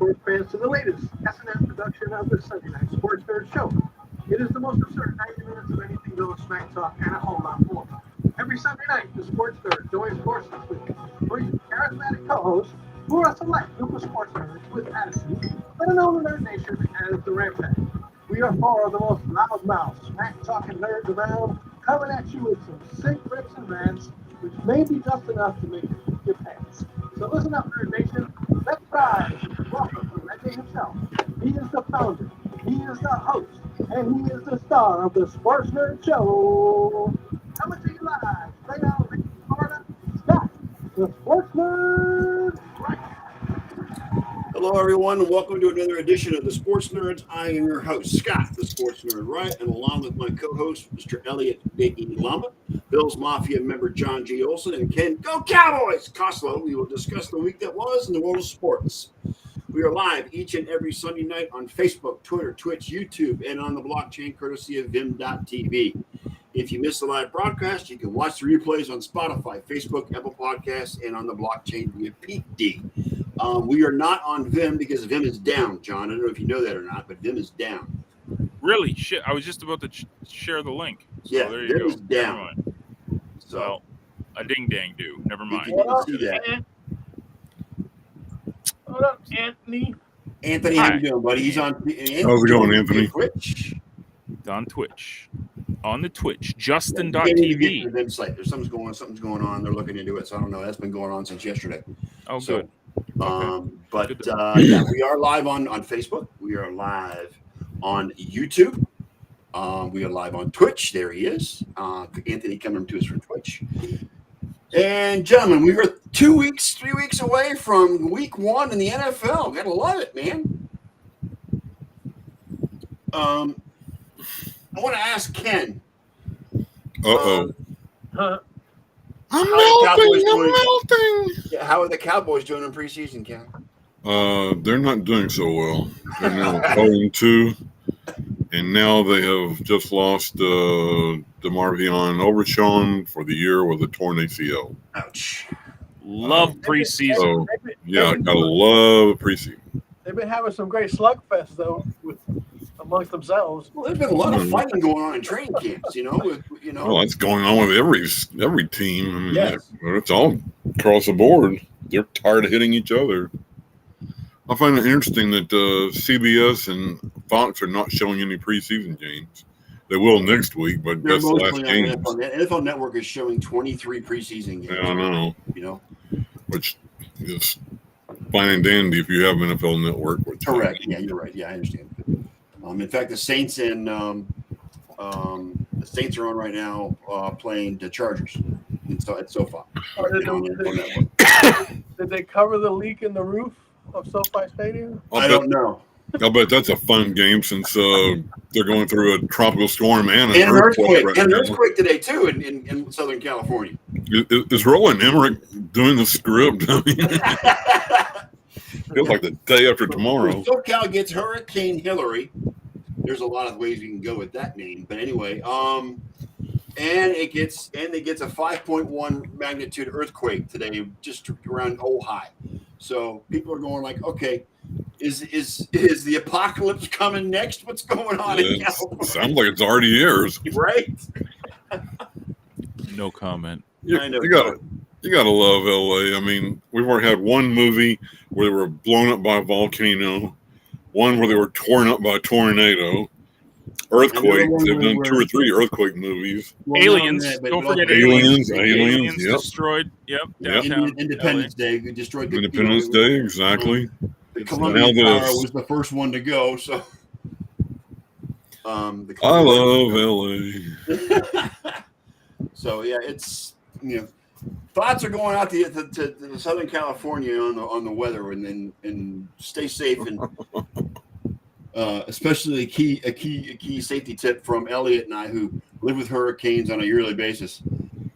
sports fans to the latest S&M production of the Sunday Night Sports Nerd Show. It is the most absurd 90 minutes of anything goes, smack talk, and a whole lot more. Every Sunday night, the Sports Nerd joins forces with three charismatic co-hosts who are a select group of sports nerds with attitude, better known in Nerd Nation as the Rampage. We are four of the most loudmouth, smack-talking nerds around, coming at you with some sick rips and rants, which may be just enough to make you poop your pants. So listen up, Nerd Nation. Let's rise. Welcome to Reggie himself. He is the founder, he is the host, and he is the star of the Sports Nerd Show. Coming to you live, straight out of Florida, Scott, the Sports Nerd Right. Hello, everyone, and welcome to another edition of the Sports Nerds. I am your host, Scott, the Sports Nerd Right, and along with my co-host, Mr. Elliot Big E Lamba, Bills Mafia member John G. Olson, and Ken Go Cowboys Coslow. We will discuss the week that was in the world of sports. We are live each and every Sunday night on Facebook, Twitter, Twitch, YouTube, and on the blockchain courtesy of Vim.tv. If you missed the live broadcast, you can watch the replays on Spotify, Facebook, Apple Podcasts, and on the blockchain via PD. We are not on Vim because Vim is down, John. I don't know if you know that or not, but Vim is down. Really? Shit! I was just about to share the link. So Yeah, there you Vim go. is down. So well, a ding dang do. Never mind. You didn't see that. What up, Anthony? Anthony, how you doing, buddy? He's on. How's it going, Anthony? Twitch. On Twitch. On the Twitch. Can't even get to Justin.tv. the Vim site. There's something's going on. They're looking into it, so I don't know. That's been going on since yesterday. Oh, So, good. But yeah, we are live on Facebook. We are live on YouTube. We are live on Twitch. There he is. Anthony coming to us from Twitch. And gentlemen, we are 3 weeks away from week one in the NFL. Gotta love it, man. I want to ask Ken. Uh-oh. I'm melting. Yeah, how are the Cowboys doing in preseason, Ken? They're not doing so well. They're now 0-2, and now they have just lost DeMarvion Overshawn for the year with a torn ACL. Ouch. Love preseason. So, yeah, gotta love preseason. They've been having some great slugfests, though, amongst themselves. Well, there's been a lot of fighting going on in training camps, Well, that's going on with every team. I mean, Yes. it's all across the board. They're tired of hitting each other. I find it interesting that CBS and Fox are not showing any preseason games. They will next week, but They're that's the last mostly game. on NFL. NFL Network is showing 23 preseason games. Yeah, I know. Which is fine and dandy if you have NFL Network. Correct. Yeah, you're right. Yeah, I understand. In fact, the Saints and the Saints are on right now playing the Chargers at SoFi. Did they cover the leak in the roof of SoFi Stadium? I don't know. I'll bet that's a fun game since they're going through a tropical storm and an earthquake. Right and an now. earthquake today, too, in Southern California. Is Roland Emmerich doing the script? I mean, feels like the day after tomorrow. SoCal gets Hurricane Hillary. There's a lot of ways we can go with that name, but anyway, and it gets a 5.1 magnitude earthquake today, just around Ojai. So people are going like, okay, is the apocalypse coming next? What's going on in California? Sounds like it's already yours, right? No comment. You gotta love LA. I mean, we've already had one movie where they were blown up by a volcano, one where they were torn up by a tornado, earthquake. They've done 2 or 3 earthquake movies. Well, Aliens. Don't forget Aliens. Aliens. Yep. Destroyed. Yep. Downtown Independence Day. We destroyed the Independence Day. Exactly. The Colombian Tower was the first one to go. So, I love LA. So yeah, it's thoughts are going out to Southern California on the weather and stay safe and especially a key safety tip from Elliot and I who live with hurricanes on a yearly basis.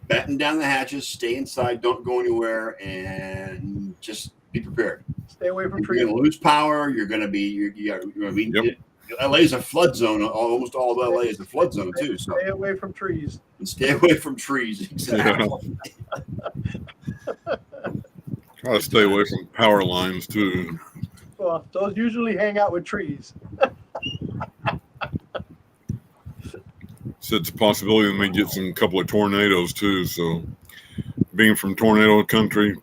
Batten down the hatches, stay inside, don't go anywhere, and just be prepared. Stay away from trees. You're going to lose power. You're going to be. Yep. LA is a flood zone. Almost all of LA is a flood zone too. So stay away from trees. And stay away from trees. Exactly. Try to stay away from power lines too. Well, those usually hang out with trees. So it's a possibility we may get some couple of tornadoes too. So being from tornado country,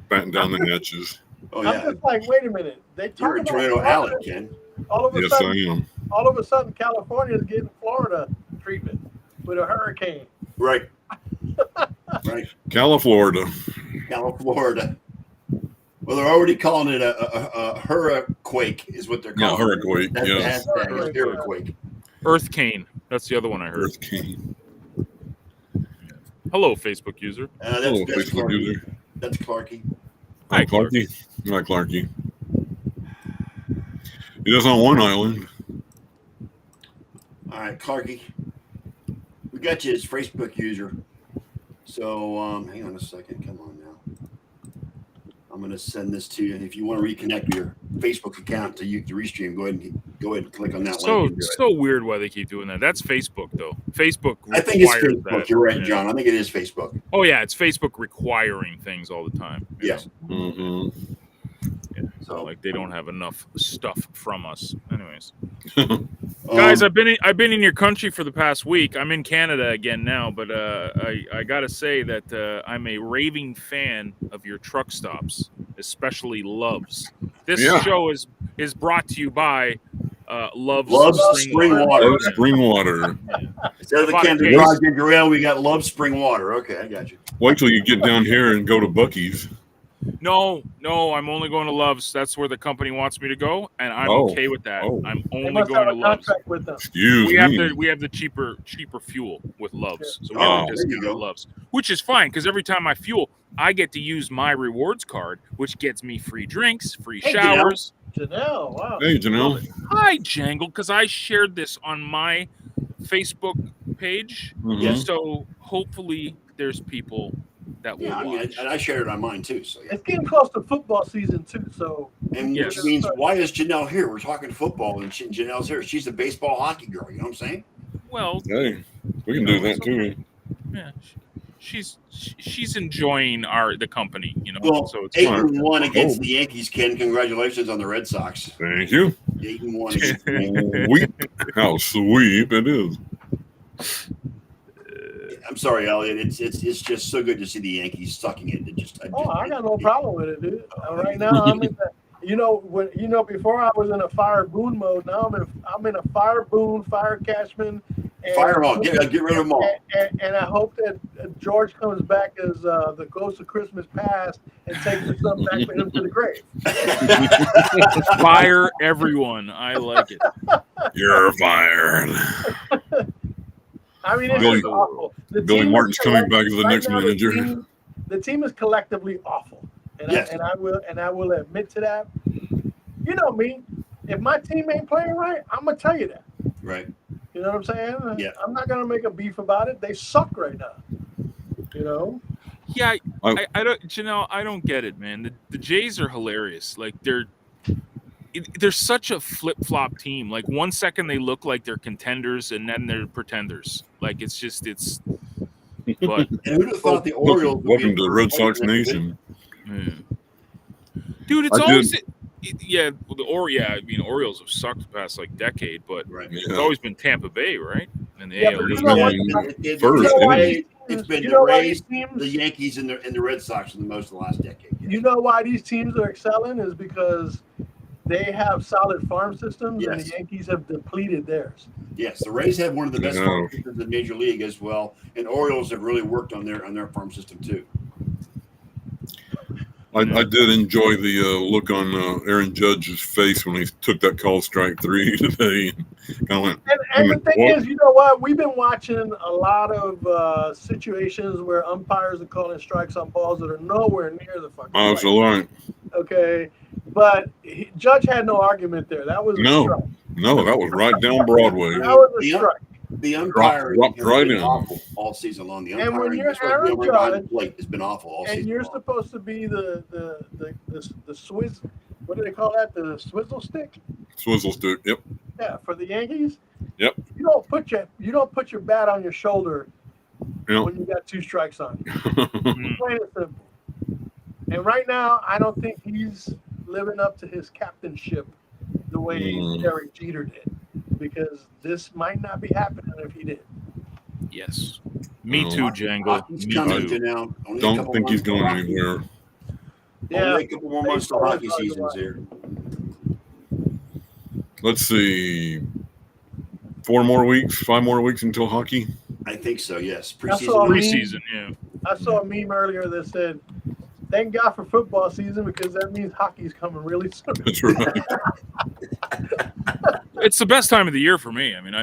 batten down the hatches. Oh I'm yeah, just like, wait a minute. They talk you're in about Tornado Florida. Alley, Ken. All of a Yes, I sudden, am. all of a sudden, California is getting Florida treatment with a hurricane. Right. Right. Florida. Florida. Well, they're already calling it a hurricane, is what they're calling it. Hurricane, That's yes. the hashtag, is hurricane. Earthcane. That's the other one I heard. Earth King. Hello, Facebook user. Hello, That's Facebook Clarky. user. That's Clarky. Hi, Hi, Clarky. Hi, Clarky. He lives on one island. All right, Clarky. We got you as Facebook user. So hang on a second. Come on now. I'm going to send this to you. If you want to reconnect your Facebook account to Restream, go ahead and click on that link. So weird why they keep doing that. That's Facebook though. Facebook. I think it's requires Facebook. that. You're right, Yeah. John. I think it is Facebook. Oh yeah, it's Facebook requiring things all the time. Yes. Mm-hmm. Yeah. So like they don't have enough stuff from us. Anyways, Um, guys, I've been in your country for the past week. I'm in Canada again now, but I gotta say that I'm a raving fan of your truck stops, especially Love's. This show is brought to you by Love's Spring Water. Love spring water. Instead of the Bought a Canada case. Dry Ginger Ale, we got Love Spring Water. Okay, I got you. Wait till you get down here and go to Buc-ee's. No, I'm only going to Love's. That's where the company wants me to go, and I'm okay with that. Oh. I'm They only must going have to a Love's. contract with them. Excuse me. We have the cheaper fuel with Love's, so we Oh, have a there discount you go. at Love's, which is fine because every time I fuel, I get to use my rewards card, which gets me free drinks, free Hey, showers. Janelle, wow. Hey, Janelle. Hi, Jangle, because I shared this on my Facebook page, Mhm. Yes. so hopefully there's people that will Yeah, I mean, watch. and I shared it on mine too. So yeah. It's getting close to football season too, so And Yes. which means, why is Janelle here? We're talking football, and Janelle's here. She's a baseball hockey girl. You know what I'm saying? Well, Hey, we can do that too. yeah, she's enjoying the company, you know. Well, So it's 8-1 against Oh. the Yankees. Ken, congratulations on the Red Sox. Thank you. 8-1 against the Yankees. Sweep. How sweet it is. I'm sorry, Elliot. It's just so good to see the Yankees sucking it. I got no problem with it, dude. Right now I'm in the before I was in a fire boon mode. Now I'm in a fire boon, fire cashman. Fire on. Get rid of them all. And I hope that George comes back as the ghost of Christmas past and takes the stuff back with him to the grave. fire everyone. I like it. You're fired. I mean, it's Billy- just awful. The Billy team Martin's is coming back as the right next now, manager. The team is collectively awful, and Yes. I will admit to that. You know me. If my team ain't playing right, I'm gonna tell you that. Right. You know what I'm saying? Yeah. I'm not gonna make a beef about it. They suck right now. You know. Yeah, I don't, Janelle, I don't get it, man. The Jays are hilarious. Like they're such a flip-flop team. Like 1 second they look like they're contenders and then they're pretenders. Like it's but And who'd have thought the Orioles? would be Welcome to the Red first Sox place in the Nation. dude, it's I always did. I mean Orioles have sucked the past like decade, but Right. it's Yeah. always been Tampa Bay, right? And the Yeah, AL but East. you know what? It's First, been the why Rays, these it's been you the know why Rays, these teams- the Yankees, and the Red Sox in the most of the last decade. You know why these teams are excelling is because they have solid farm systems, and Yes. the Yankees have depleted theirs. Yes, the Rays have one of the best Yeah. farm systems in Major League as well, and Orioles have really worked on their farm system too. I did enjoy the look on Aaron Judge's face when he took that call strike 3 today. Kind of went, And the thing what? is, you know what? We've been watching a lot of situations where umpires are calling strikes on balls that are nowhere near the fucking I was strike. all right. Okay, but Judge had no argument there. That was a No. strike. No, that was right down Broadway. That was a Yeah. strike. The umpiring Dropped has right been in. awful all season long. The And when umpiring, you're especially Aaron behind the Judge, plate, has been awful all And season you're long. supposed to be the Swiss. What do they call that? The swizzle stick. Swizzle stick. Yep. Yeah, for the Yankees. Yep. You don't put your bat on your shoulder Yep. when you got 2 strikes on you. Plain and simple. And right now, I don't think he's living up to his captainship the way Derek Jeter did, because this might not be happening if he did. Yes. Me too, Jangle. Hockey's coming to now. Don't think he's going anywhere. Yeah, only a couple more months till hockey season's here. Let's see. 5 more weeks until hockey. I think so. Yes, preseason. Yeah. I saw a meme earlier that said, "Thank God for football season because that means hockey's coming really soon." That's right. It's the best time of the year for me. I mean,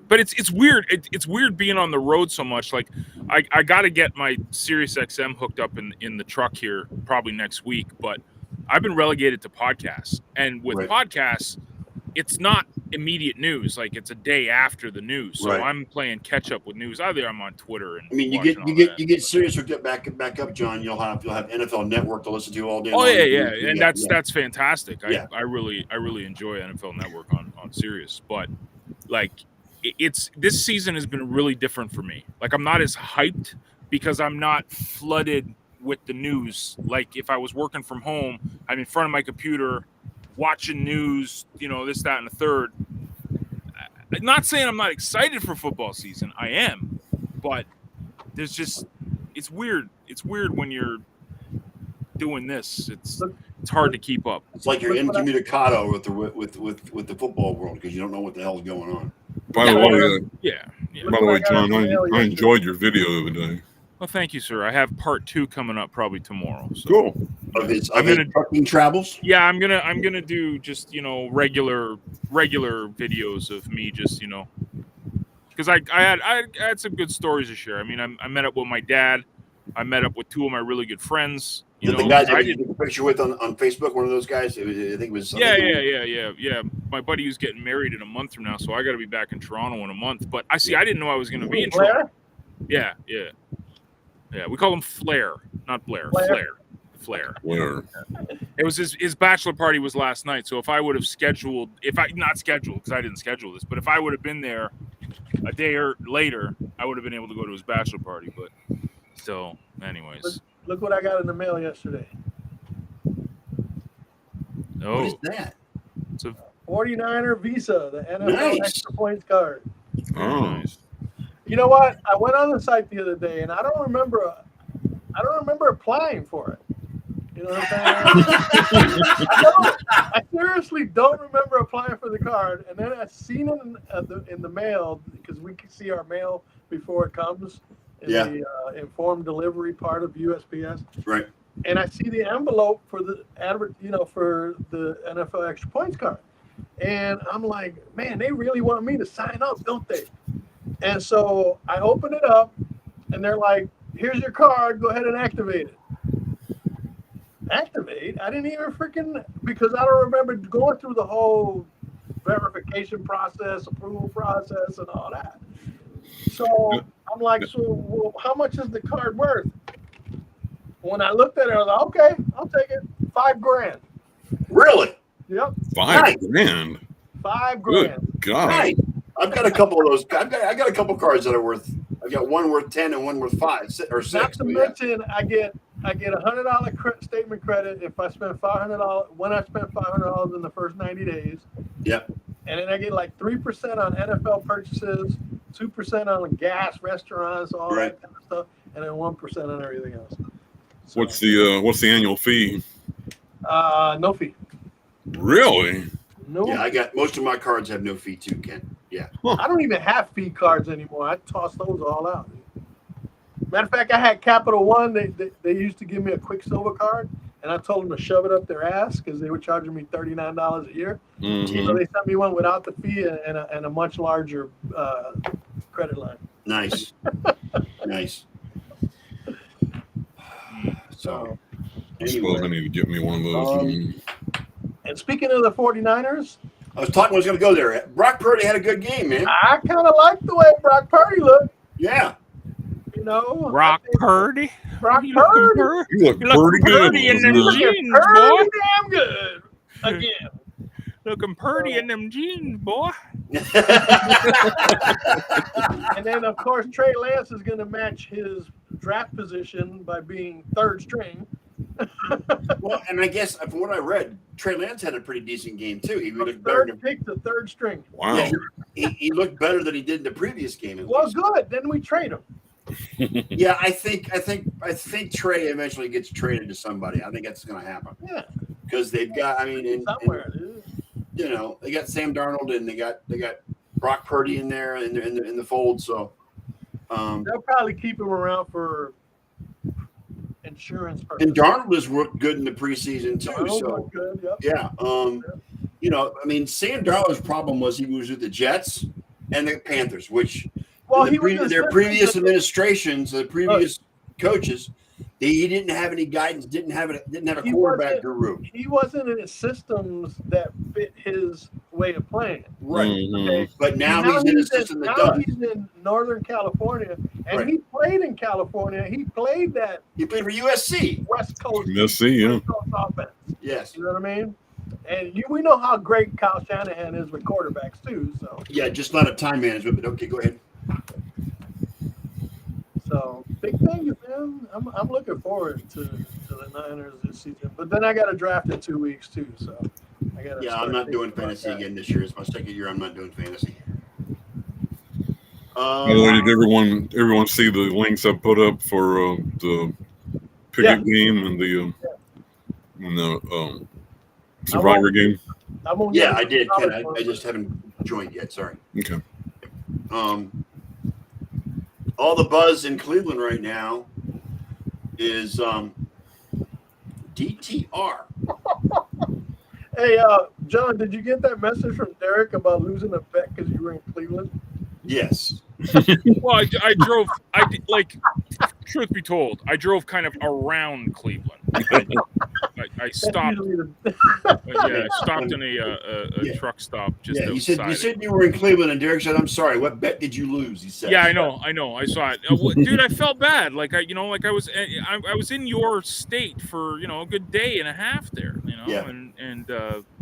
but it's weird. It's weird being on the road so much. Like, I got to get my Sirius XM hooked up in the truck here probably next week. But I've been relegated to podcasts, and with podcasts, it's not immediate news. Like, it's a day after the news, so I'm playing catch up with news. Either I'm on Twitter and you get Sirius hooked up back up, John. You'll have NFL Network to listen to all day. Oh yeah, and that's fantastic. I really enjoy NFL Network on Sirius, but like this season has been really different for me. Like, I'm not as hyped because I'm not flooded with the news. Like, if I was working from home, I'm in front of my computer watching news, this, that, and the third. I'm not saying I'm not excited for football season. I am, but it's weird. It's weird when you're doing this. It's hard to keep up. It's like you're incommunicado with the football world because you don't know what the hell's going on. By the way, John, I enjoyed your video the other day. Well, thank you, sir. I have part 2 coming up probably tomorrow. So. Cool. Of his trucking travels. Yeah, I'm gonna do just regular videos of me just because I had some good stories to share. I mean, I met up with my dad. I met up with 2 of my really good friends. The guys I did a picture with on Facebook, one of those guys. I think it was. Yeah. My buddy who's getting married in a month from now, so I got to be back in Toronto in a month. But I didn't know I was going to be in Toronto. Yeah. We call him Flair, not Blair. Flair. It was his bachelor party was last night. So if I would have not scheduled because I didn't schedule this, but if I would have been there a day or later, I would have been able to go to his bachelor party. But so, anyways, look what I got in the mail yesterday. Oh, what is that? It's a 49er Visa, the NFL extra points card. Oh, nice. You know what? I went on the site the other day, and I don't remember applying for it. You know what I'm saying? I seriously don't remember applying for the card. And then I seen it in the mail because we can see our mail before it comes in the informed delivery part of USPS. Right. And I see the envelope for the for the NFL extra points card, and I'm like, man, they really want me to sign up, don't they? And so I open it up, and they're like, here's your card. Go ahead and activate it. Activate? I didn't even because I don't remember going through the whole verification process, approval process, and all that. So I'm like, how much is the card worth? When I looked at it, I was like, okay, I'll take it. $5,000. Really? Yep. $5,000. $5,000. Good God. Right. I've got a couple of those. I got a couple cards that are worth. I've got one worth 10 and one worth 5 or 6. Not to mention, I get $100 statement credit if I spend $500. When I spend $500 in the first 90 days. Yep. And then I get like 3% on NFL purchases, 2% on gas, restaurants, all that kind of stuff, and then 1% on everything else. So, what's the annual fee? No fee. Really? No. Yeah, I got most of my cards have no fee too, Ken. Yeah. I don't even have fee cards anymore. I tossed those all out. Matter of fact, I had Capital One. They used to give me a Quicksilver card, and I told them to shove it up their ass because they were charging me $39 a year. Mm-hmm. So they sent me one without the fee and a much larger credit line. Nice. Nice. So, I suppose I need to get me one of those. And speaking of the 49ers, I was talking I was going to go there. Brock Purdy had a good game, man. I kind of like the way Brock Purdy looked. Yeah. You know, Brock Purdy. Brock You Purdy. look pretty good. Purdy in them jeans, boy. Pretty damn good. Again. Looking purdy in them jeans, boy. And then, of course, Trey Lance is going to match his draft position by being third string. Well, and I guess from what I read, Trey Lance had a pretty decent game too. He From looked better. third pick to third string. Wow. Yeah, he looked better than he did in the previous game. At Well, least. good. Then we trade him. Yeah, I think Trey eventually gets traded to somebody. I think that's going to happen. Yeah. Because they've got. I mean, Somewhere, dude. you know, they got Sam Darnold and they got Brock Purdy in there in the fold. So They'll probably keep him around for insurance purposes. and Darnold has worked good in the preseason too. Darnold So looked good, yep. yeah, you know, I mean, Sam Darnold's problem was he was with the Jets and the Panthers, which Well, their previous administrations, the previous coaches, he didn't have any guidance, didn't have a quarterback guru. He wasn't in systems that fit his way of playing. Right. Mhm. Okay? But now he's in a system that does. He's in Northern California, and Right. he played in California. He played that He played for USC. West Coast, Let's see, yeah. West Coast offense. Yes. You know what I mean? And we know how great Kyle Shanahan is with quarterbacks too. So, Yeah, just not a time management. But okay, go ahead. big things, man. I'm looking forward to the Niners this season. But then I got to draft in 2 weeks too. So I got. Yeah, I'm not doing fantasy again this year. It's my second year. I'm not doing fantasy. By the way, did everyone see the links I put up for the Pickett game and the Survivor game? Yeah, I did, Ken. I just haven't joined yet. Sorry. Okay. All the buzz in Cleveland right now is DTR. Hey, John, did you get that message from Derek about losing a bet because you were in Cleveland? Yes. Well, I drove. Truth be told, I drove kind of around Cleveland. I stopped. I stopped in a truck stop just outside. You said you were in Cleveland, and Derek said, "I'm sorry. What bet did you lose?" He said. Yeah, I know. I saw it, dude. I felt bad. I was in your state for a good day and a half there. Yeah. And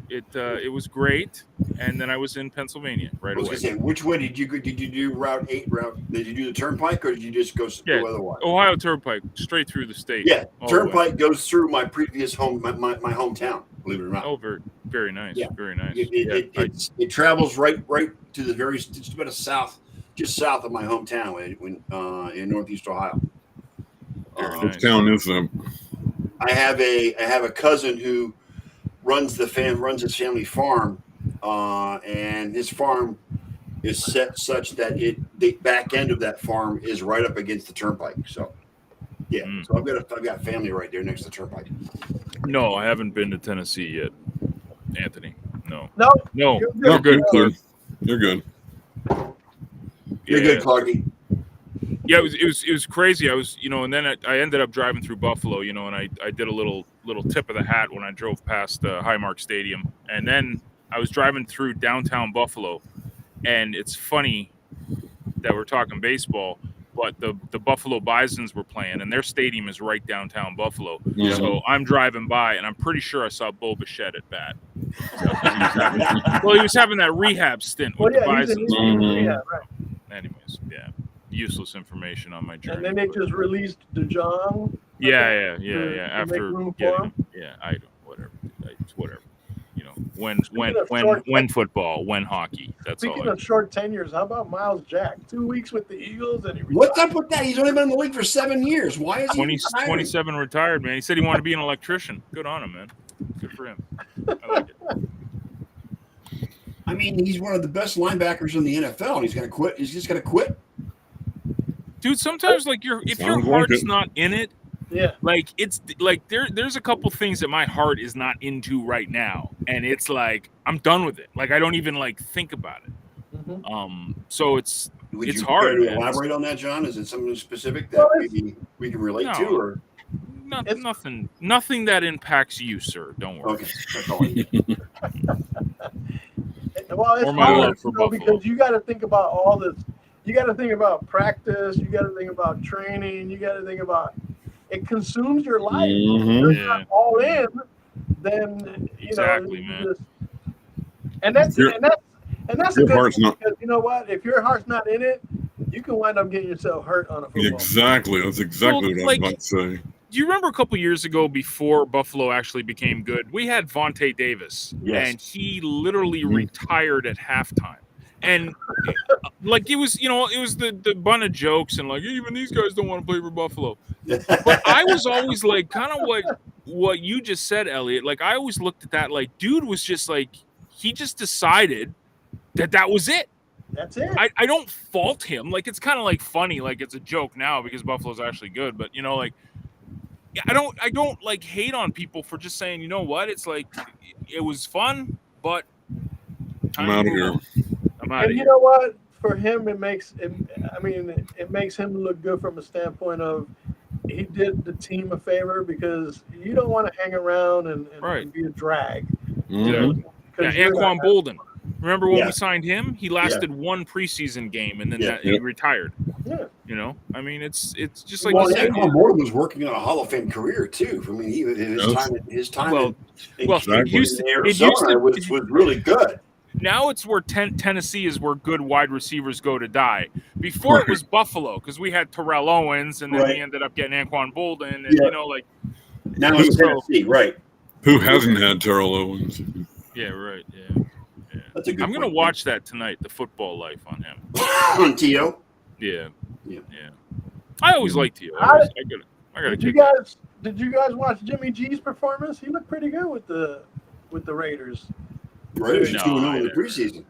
it was great. And then I was in Pennsylvania right away. Say, which way did you go? Did you do Route 8? Did you do the Turnpike, or did you just go otherwise? Ohio Turnpike, straight through the state. Yeah, Turnpike goes through my previous home, my hometown. Believe it or not. Oh, very, very nice. Yeah. Very nice. It travels right to the just about just south of my hometown in Northeast Ohio. Which town is that? I have a cousin who runs his family farm, and his farm is set such that the back end of that farm is right up against the turnpike. So, yeah, so I've got family right there next to the turnpike. No, I haven't been to Tennessee yet, Anthony. No. You're good, Clark. You're good. You're good, Clarky. Yeah, it was crazy. I was, and then I ended up driving through Buffalo, and I did a little tip of the hat when I drove past Highmark Stadium, and then I was driving through downtown Buffalo, and it's funny that we're talking baseball, but the Buffalo Bisons were playing, and their stadium is right downtown Buffalo. Yeah. So I'm driving by, and I'm pretty sure I saw Bo Bichette at bat. Well, he was having that rehab stint with the Bisons. Yeah, right. Anyways, yeah. Useless information on my journey. And then they just released DeJong. Yeah. After I don't whatever. Whatever. When football, when hockey. That's Speaking all. of short tenures, how about Miles Jack? 2 weeks with the Eagles and he retired. What's up with that? He's only been in the league for 7 years. Why is he 27 retired, man? He said he wanted to be an electrician. Good on him, man. Good for him. I like it. I mean, he's one of the best linebackers in the NFL, and he's going to quit. He's just going to quit. Dude, sometimes if your heart's not in it, it's like there's a couple things that my heart is not into right now, and it's like I'm done with it. Like I don't even think about it. Mm-hmm. So it's Would you hard. Care to elaborate on that, John? Is it something specific that maybe we can relate to, or nothing that impacts you, sir? Don't worry. Okay, that's all. Well, it's hard because you got to think about all this. You got to think about practice. You got to think about training. You got to think about it consumes your life. Mm-hmm. If you're not all in, then exactly, man. That's your a good heart's thing not. because you know what? If your heart's not in it, you can wind up getting yourself hurt on a football. Exactly. That's exactly what I was about to say. Do you remember a couple years ago, before Buffalo actually became good, we had Vontae Davis, Yes. and he literally retired at halftime. And like it was the bun of jokes and like even these guys don't want to play for Buffalo. But I was always like kind of what you just said, Elliot. Like I always looked at that like dude was just like he just decided that was it. That's it. I don't fault him. Like it's kind of like funny, like it's a joke now because Buffalo's actually good, but like I don't like hate on people for just saying, you know what? It's like it was fun, but I'm out of here. I'm out of And here. you know what? For him, it makes him look good from a standpoint of he did the team a favor because you don't want to hang around and Right. be a drag. Mhm. Yeah, you're Anquan not- Bolden. Remember when Yeah. we signed him? He lasted one preseason game and then Yeah. he retired. Yeah. I mean, it's just like Well, you said. Anquan Bolden was working on a Hall of Fame career too. I mean, his time Well, in exactly. Arizona was really good. Now it's where Tennessee is where good wide receivers go to die. Before it was Buffalo because we had Terrell Owens and then we ended up getting Anquan Bolden and like Now it's Tennessee, right? Who hasn't had Terrell Owens? yeah, right, yeah. That's a good. I'm gonna watch that tonight, The Football Life on him. on T.O. Yeah. Yeah. I always liked T.O. I gotta Did you guys watch Jimmy G's performance? He looked pretty good with the Raiders. Raiders No, 2-0 in the I preseason.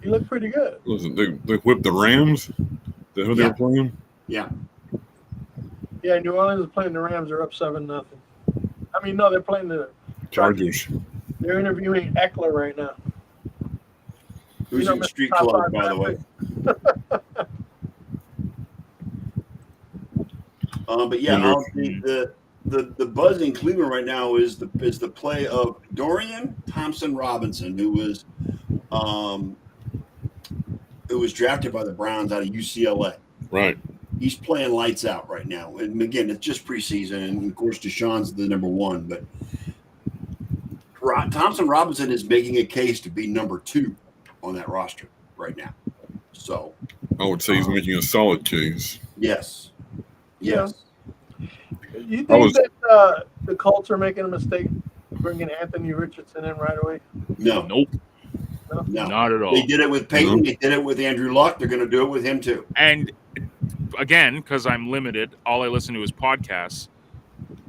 He looked pretty good. Listen, they whipped the Rams. Is that who they were playing? Yeah. Yeah, New Orleans is playing the Rams. They're up 7-0. I mean, no, they're playing the Chargers. They're interviewing Eckler right now. Who's in street clothes, by the way. But yeah, the buzz in Cleveland right now is the play of Dorian Thompson-Robinson, who was drafted by the Browns out of UCLA. Right. He's playing lights out right now. And again, it's just preseason, and of course Deshaun's the number one, but Thompson-Robinson is making a case to be number 2 on that roster right now. So I would say he's making a solid case. yes. You think that the Colts are making a mistake bringing Anthony Richardson in right away? No. Nope. No. Not at all. They did it with Peyton. No. They did it with Andrew Luck. They're going to do it with him too. And again, because I'm limited, all I listen to is podcasts.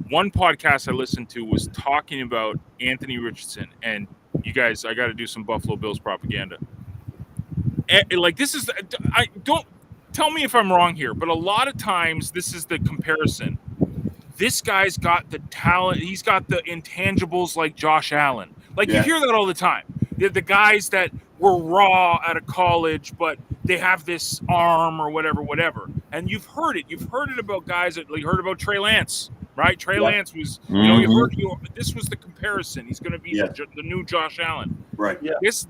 One podcast I listened to was talking about Anthony Richardson, and you guys, I got to do some Buffalo Bills propaganda. Like this is, I don't tell me if I'm wrong here, but a lot of times this is the comparison. This guy's got the talent. He's got the intangibles like Josh Allen. Like you hear that all the time. The guys that were raw out of college, but they have this arm or whatever. And you've heard it. You've heard it about guys that heard about Trey Lance, right? Trey Lance was, this was the comparison. He's going to be the new Josh Allen. Right. Yeah. This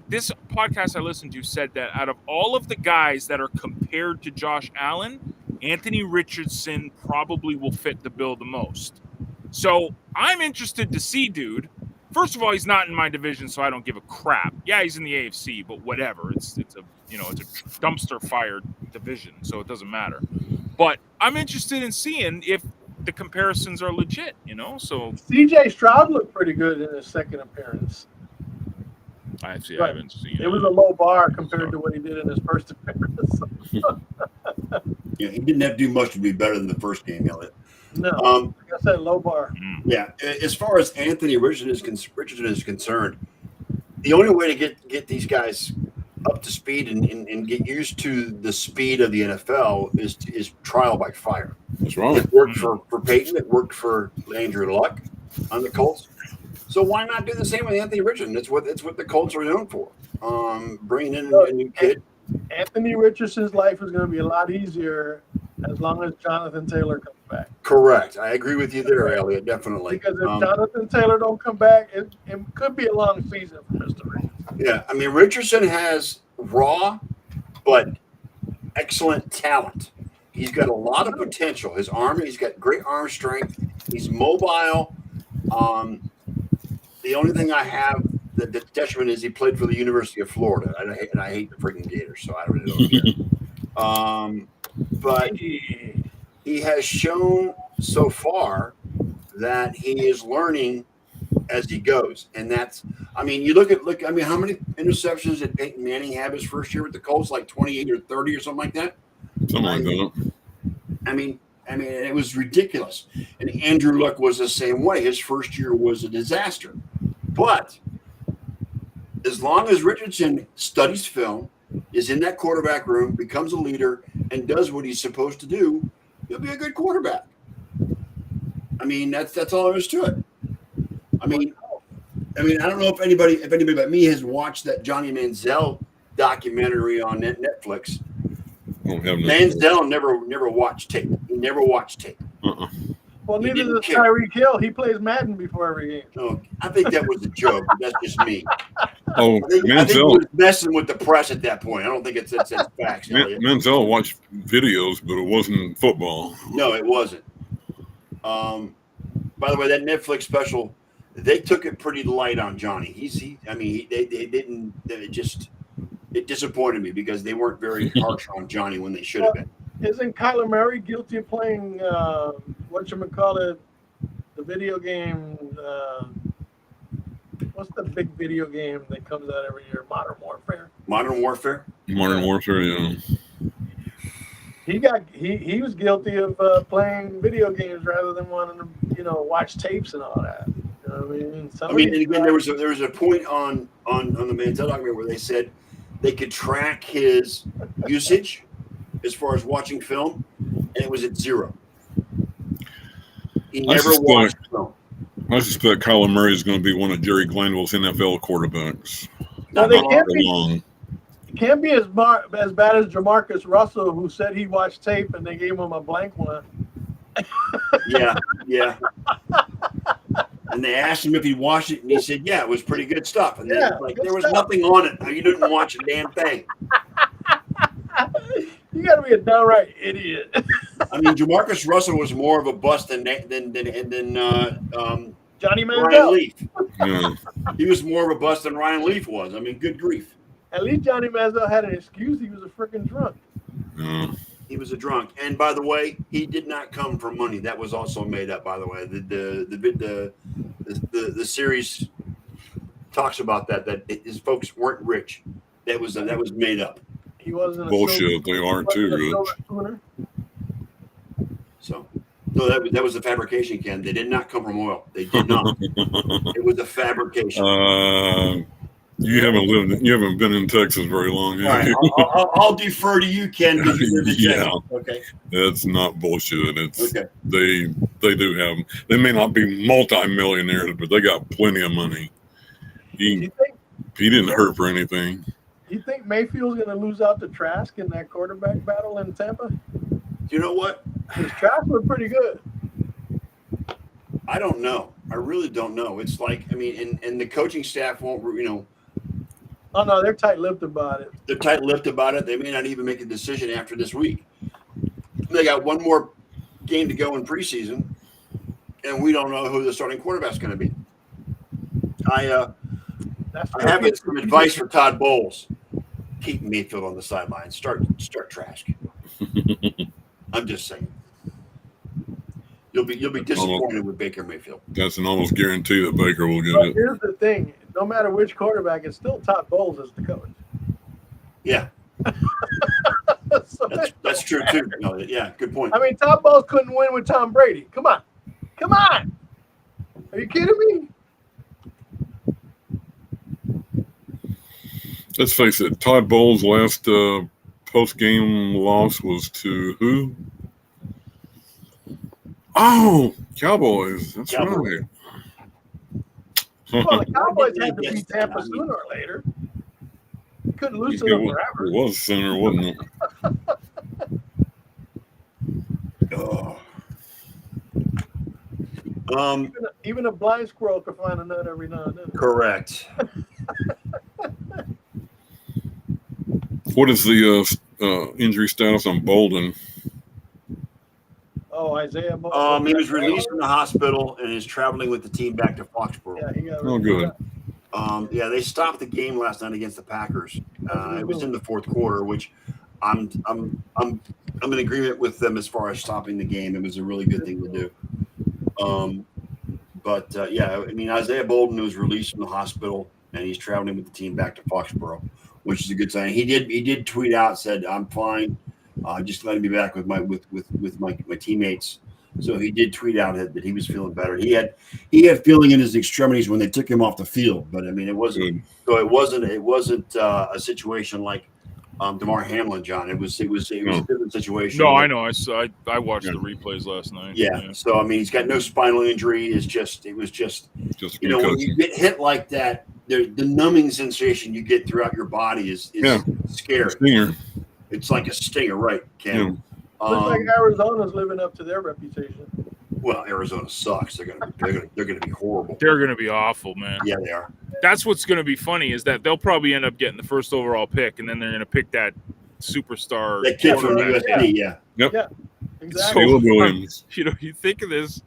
podcast I listened to said that out of all of the guys that are compared to Josh Allen, Anthony Richardson probably will fit the bill the most. So I'm interested to see, dude. First of all, he's not in my division, so I don't give a crap. Yeah, he's in the AFC, but whatever. It's a dumpster fire division, so it doesn't matter. But I'm interested in seeing if the comparisons are legit, So CJ Stroud looked pretty good in his second appearance. I haven't seen it. It was a low bar compared to what he did in his first appearance. Yeah, he didn't have to do much to be better than the first game, Elliot. No, like I said, low bar. Yeah, as far as Anthony Richardson is concerned, the only way to get these guys up to speed and get used to the speed of the NFL is trial by fire. That's right. It worked for Peyton. It worked for Andrew Luck on the Colts. So why not do the same with Anthony Richardson? It's what the Colts are known for. Bringing in a new kid. Anthony Richardson's life is going to be a lot easier as long as Jonathan Taylor comes back. Correct. I agree with you there, Elliot. Definitely. Because if Jonathan Taylor don't come back, it could be a long season for Mr. Richardson. Yeah, I mean, Richardson has raw but excellent talent. He's got a lot of potential. He's got great arm strength. He's mobile. The only thing I have the detriment is he played for the University of Florida, and I hate the freaking Gators, so I don't really know. But he has shown so far that he is learning as he goes. And that's, I mean, I mean, how many interceptions did Peyton Manning have his first year with the Colts? Like 28 or 30 or something like that? Something like that. I mean, it was ridiculous. And Andrew Luck was the same way. His first year was a disaster. But as long as Richardson studies film, is in that quarterback room, becomes a leader, and does what he's supposed to do, he'll be a good quarterback. I mean, that's all there is to it. I mean, I don't know if anybody but me has watched that Johnny Manziel documentary on Netflix. Manziel never watched tape. He never watched tape. Well, neither does Tyreek Hill. He plays Madden before every game. No, I think that was a joke. But that's just me. Oh, I think he was messing with the press at that point. I don't think it's facts. Manziel watched videos, but it wasn't football. No, it wasn't. By the way, that Netflix special, they took it pretty light on Johnny. They didn't. It disappointed me because they weren't very harsh on Johnny when they should have been. Isn't Kyler Murray guilty of playing the video game? What's the big video game that comes out every year? Modern Warfare. Modern Warfare. Yeah. He was guilty of playing video games rather than wanting to watch tapes and all that. You know what I mean? And again, there was a point on the Manziel document where they said they could track his usage as far as watching film, and it was at 0. He never watched film. I suspect Kyler Murray is going to be one of Jerry Glanville's NFL quarterbacks. No, they can't be as bad as Jamarcus Russell, who said he watched tape and they gave him a blank one. Yeah. And they asked him if he watched it, and he said, "Yeah, it was pretty good stuff." And there was nothing on it. You didn't watch a damn thing. You got to be a downright idiot. I mean, Jamarcus Russell was more of a bust than Johnny Manziel. Ryan Leaf. Yeah. He was more of a bust than Ryan Leaf was. I mean, good grief. At least Johnny Manziel had an excuse. He was a freaking drunk. He was a drunk. And by the way, he did not come from money. That was also made up, by the way. The series talks about that his folks weren't rich. That was made up. He wasn't bullshit. They are too rich. So, no, that was a fabrication, Ken. They did not come from oil. They did not. It was a fabrication. You haven't been in Texas very long. All right, I'll defer to you, Ken. Yeah. Okay. It's not bullshit. It's okay. They do have. They may not be multi-millionaires, but they got plenty of money. He didn't hurt for anything. You think Mayfield's going to lose out to Trask in that quarterback battle in Tampa? You know what? Because Trask was pretty good. I don't know. I really don't know. It's like, I mean, and the coaching staff won't, Oh, no, they're tight-lipped about it. They're tight-lipped about it. They may not even make a decision after this week. They got one more game to go in preseason, and we don't know who the starting quarterback's going to be. I have some advice for Todd Bowles. Keep Mayfield on the sideline. Start Trask. I'm just saying. You'll be disappointed with Baker Mayfield. That's an almost guarantee that Baker will get it. Here's the thing: no matter which quarterback, it's still Todd Bowles as the coach. Yeah. That's true too. No, yeah, good point. I mean, Todd Bowles couldn't win with Tom Brady. Come on. Are you kidding me? Let's face it. Todd Bowles' last post-game loss was to who? Oh, Cowboys. That's right. Well, the Cowboys had to beat Tampa sooner or later. You couldn't lose to them forever. It was sooner, wasn't it? Even a blind squirrel could find a nut every now and then. Correct. What is the injury status on Bolden? Oh, Isaiah Bolden. He was released from the hospital and is traveling with the team back to Foxborough. Yeah, he got good. They stopped the game last night against the Packers. It was in the fourth quarter, which I'm I'm in agreement with them as far as stopping the game. It was a really good thing to do. Yeah, I mean, Isaiah Bolden was released from the hospital, and he's traveling with the team back to Foxborough, which is a good sign. He did tweet out, said, "I'm fine, just letting me back with my teammates." So he did tweet out that he was feeling better. He had feeling in his extremities when they took him off the field, but I mean, it wasn't a situation like DeMar Hamlin, John. It was a different situation. No, I know. I watched the replays last night. Yeah. So I mean, he's got no spinal injury. It was just when you get hit like that, the numbing sensation you get throughout your body is scary. Stinger. It's like a stinger, right, Cam? Yeah. Looks like Arizona's living up to their reputation. Well, Arizona sucks. They're gonna be horrible. They're gonna be awful, man. Yeah, they are. That's what's gonna be funny is that they'll probably end up getting the first overall pick, and then they're gonna pick that superstar. That kid from USC, yeah. Yep. Yeah, exactly. Caleb Williams. You think of this.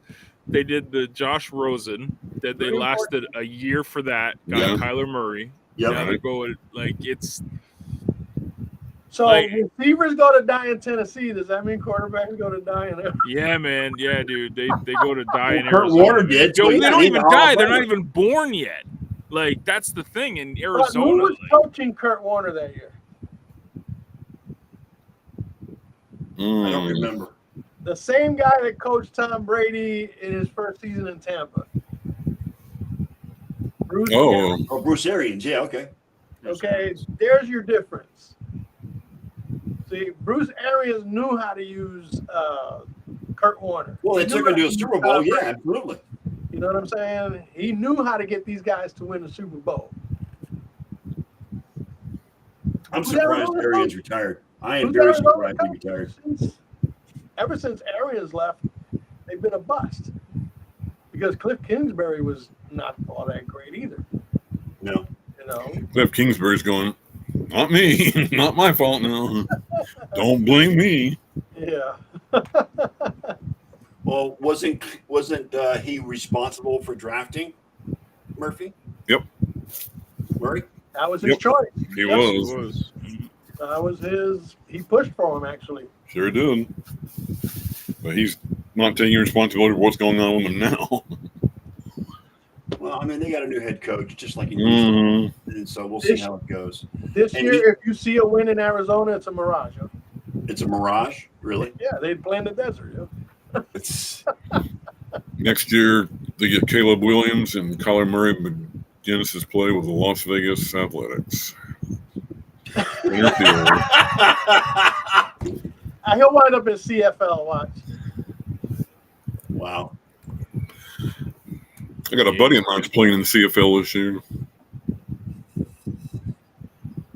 They did the Josh Rosen. That they lasted a year for that. Got Kyler Murray. Yep. Now they're going it's. So receivers go to die in Tennessee. Does that mean quarterbacks go to die in Arizona? Yeah, man. Yeah, dude. They go to die in Kurt Arizona. Warner did. Yo, So they don't even die. die. They're not even born yet. Like, that's the thing in Arizona. Who was coaching Kurt Warner that year? I don't remember. The same guy that coached Tom Brady in his first season in Tampa. Bruce Arians. Oh, Bruce Arians. Yeah, okay. Okay, there's your difference. See, Bruce Arians knew how to use Kurt Warner. Well, they took him to a Super Bowl. Yeah, absolutely. You know what I'm saying? He knew how to get these guys to win the Super Bowl. I'm surprised Arians retired. I am very surprised he retired. Ever since Arians left, they've been a bust. Because Cliff Kingsbury was not all that great either. No. You know? Cliff Kingsbury's going, not me. Not my fault now. Don't blame me. Yeah. Well, wasn't he responsible for drafting Murphy? Yep. Murray? That was his choice. He was. That was his. He pushed for him, actually. Sure did. But he's not taking responsibility for what's going on with him now. Well, I mean, they got a new head coach, just like in Houston, and so we'll see how it goes. This year, if you see a win in Arizona, it's a mirage. Huh? It's a mirage, really? Yeah, they play in the desert. Yeah. It's Next year, they get Caleb Williams and Kyler Murray begins his play with the Las Vegas Athletics. He'll wind up in CFL. Watch. Wow. I got a buddy of mine playing in the CFL this year.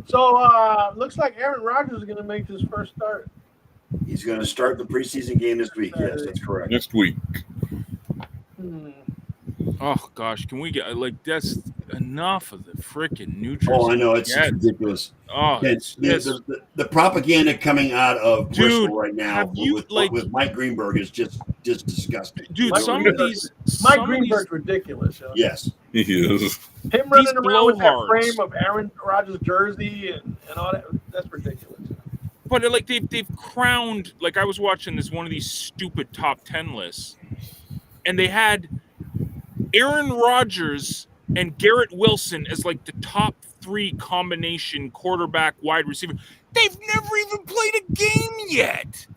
So looks like Aaron Rodgers is going to make his first start. He's going to start the preseason game this week. Yes, that's correct. Next week. Oh gosh, can we get that's enough of the freaking nutrients? Oh, I know, it's ridiculous. Oh, the propaganda coming out of Bristol right now with Mike Greenberg is just disgusting. Dude, Mike Greenberg's ridiculous. Huh? Yes, he is. Him running around with that frame of Aaron Rodgers' jersey and all that—that's ridiculous. But like they've crowned, like I was watching one of these stupid top 10 lists, and they had Aaron Rodgers and Garrett Wilson as like the top 3 combination quarterback wide receiver. They've never even played a game yet.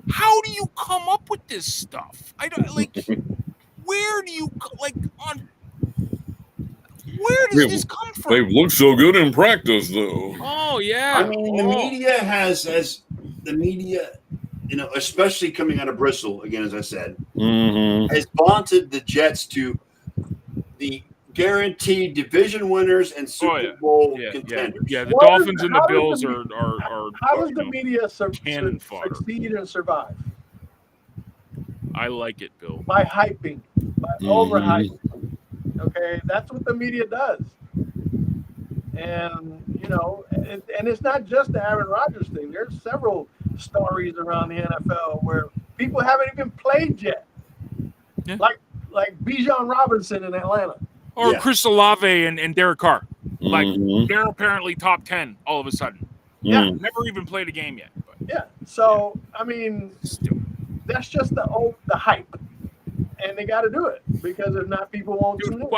How do you come up with this stuff? I don't like. Where do you Where does this come from? They've looked so good in practice, though. Oh yeah. I mean, the media has especially coming out of Bristol, again, as I said, has vaunted the Jets to the guaranteed division winners and Super Bowl contenders. Yeah, the Dolphins and the Bills are how does the media cannon fodder. succeed and survive? I like it, Bill. By hyping, by overhyping. Okay, that's what the media does. And and it's not just the Aaron Rodgers thing. There's several stories around the NFL where people haven't even played yet. Yeah. Like Bijan Robinson in Atlanta. Or Chris Olave and Derek Carr. Like they're apparently top 10 all of a sudden. Yeah. Never even played a game yet. But. Yeah. So I mean, that's just the hype, and they got to do it because if not, people won't tune in.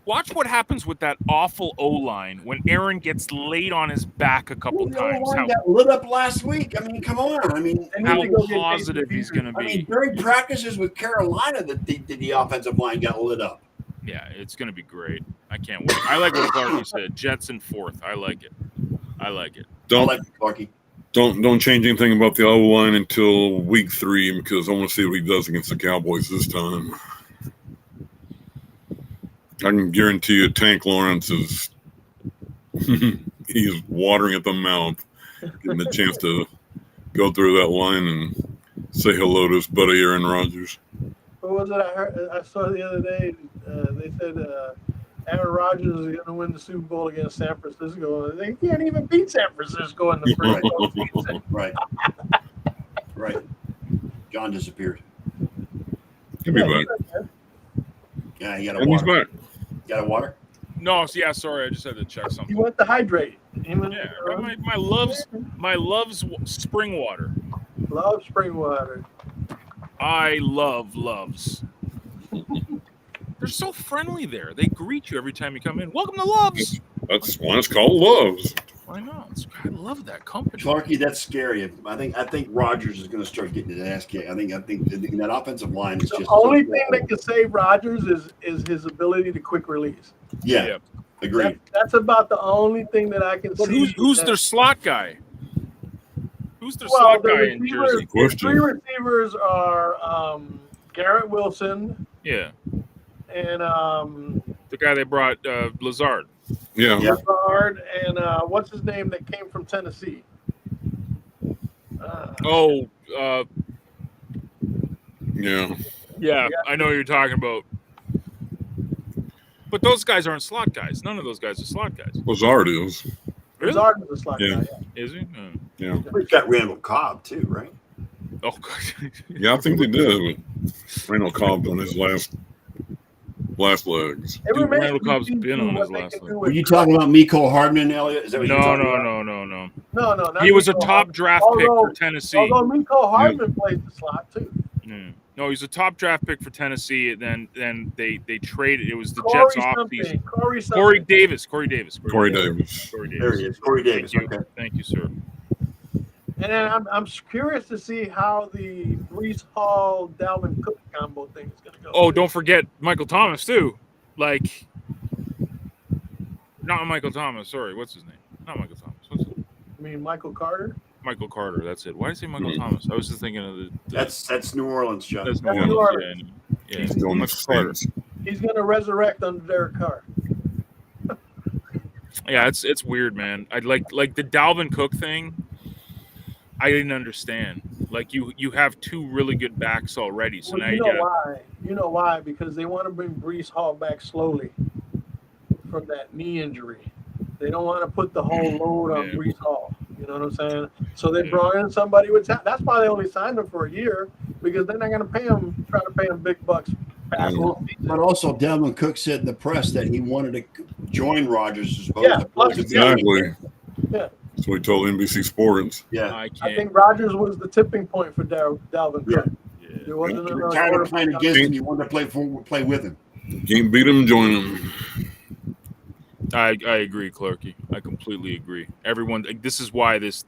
Watch what happens with that awful O-line when Aaron gets laid on his back a couple The times. O-line got lit up last week. I mean, come on. I mean, They need How to go get positive Jason he's going to I mean, be. during practices with Carolina, the offensive line got lit up. Yeah, it's going to be great. I can't wait. I like what Clarky said. Jets in fourth. I like it. I like it. Don't I like Clarky. don't change anything about the O line until week 3 because I want to see what he does against the Cowboys this time. I can guarantee you, Tank Lawrence is he's watering at the mouth, getting the chance to go through that line and say hello to his buddy Aaron Rodgers. What was it I saw the other day? They said Aaron Rodgers is going to win the Super Bowl against San Francisco. They can't even beat San Francisco in the first season. Right. Right. John disappeared. He'll be back. Yeah, he got a And he's water. back. Got a water? No, yeah, sorry. I just had to check He something. went to hydrate. He went, Yeah, my love's spring water. love spring water. I love Loves. They're so friendly there. They greet you every time you come in. Welcome to Loves. That's why it's called Loves. I know. I love that company. Clarky, that's scary. I think Rodgers is going to start getting his ass kicked. I think that offensive line is The just only thing that can save Rodgers is his ability to quick release. Yeah, agreed. That's about the only thing that I can But see. who's their slot guy? Who's their Well, slot the guy in receivers, Jersey? the three receivers are Garrett Wilson Yeah, and the guy they brought, Lazard. Yeah. Lazard and what's his name that came from Tennessee? Yeah. Yeah, I know what you're talking about. But those guys aren't slot guys. None of those guys are slot guys. Lazard is. Really? Lazard is a slot Yeah. guy. Is he? Yeah. We've got Randall Cobb too, right? Oh, God. Yeah, I think they did. But Randall Cobb's on his last legs. It Dude, remains Randall to be Cobb's seen been on what his they last can leg. do Were with- you talking about Mecole Hardman, Elliot? Is that what you're talking about? No. No, not He was a Mecole top Hardman. draft pick for Tennessee. Although Mecole Hardman plays the slot too. No, he was a top draft pick for Tennessee. And then they traded. It was the Corey Jets off something. season. Corey Corey Davis. Corey Davis. Corey There Davis. he is, Corey Davis. Thank you. Okay. Thank you, sir. And then I'm curious to see how the Brees Hall Dalvin Cook combo thing is going to go. Oh, don't forget Michael Thomas too. Like, not Michael Thomas. Sorry, what's his name? Not Michael Thomas. What's his name? I mean, Michael Carter. Michael Carter. That's it. Why did I say Michael Thomas? I was just thinking of the That's New Orleans, John. that's That's New New Orleans. Orleans. Yeah, He's doing the Michael Carter. Saints. He's going to resurrect under Derek Carr. Yeah, it's weird, man. I like the Dalvin Cook thing. I didn't understand. Like you have two really good backs already, so Well, now you you know got why? You know why? Because they want to bring Brees Hall back slowly from that knee injury. They don't want to put the whole load on Yeah. Brees Hall. You know what I'm saying? So they Yeah. brought in somebody with that's why they only signed him for a year because they're not going to try to pay him big bucks. Past whole season. But also, Dalvin Cook said in the press that he wanted to join Rodgers as Yeah, opposed to Exactly. Yeah. That's what he told NBC Sports. Yeah. I I can't. think Rodgers was the tipping point for Dalvin Yeah. Cook. Yeah. There wasn't He another retired of playing quarterback. against him. He wanted to play with him. Can't beat him, join him. I agree, Clarky. I completely agree. Everyone, this is why this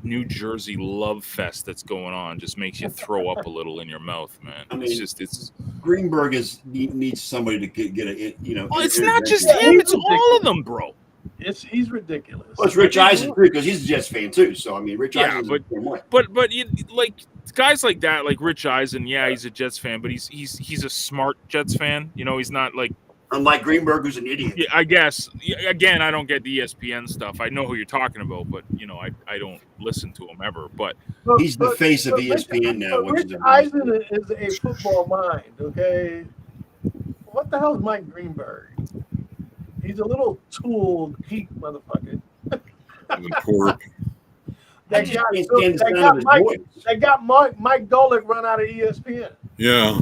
New Jersey love fest that's going on just makes you throw up a little in your mouth, man. I mean, it's. Greenberg needs somebody to get a Oh, it's not just Yeah, him; he's it's all of them, bro. He's ridiculous. Well, it's Rich Eisen too, because he's a Jets fan too. So I mean, Rich Yeah, Eisen's the same way. But like guys like that, like Rich Eisen, yeah, he's a Jets fan, but he's a smart Jets fan. You know, he's not like. Unlike Greenberg, who's an idiot. Yeah, I guess. Again, I don't get the ESPN stuff. I know who you're talking about, but you know, I don't listen to him ever. But He's the face of ESPN now, which Rich is Eisen is a football mind, okay? What the hell is Mike Greenberg? He's a little tool geek motherfucker. The corp. I just can't stand the sound of his voice. They got Mike Golick run out of ESPN. Yeah.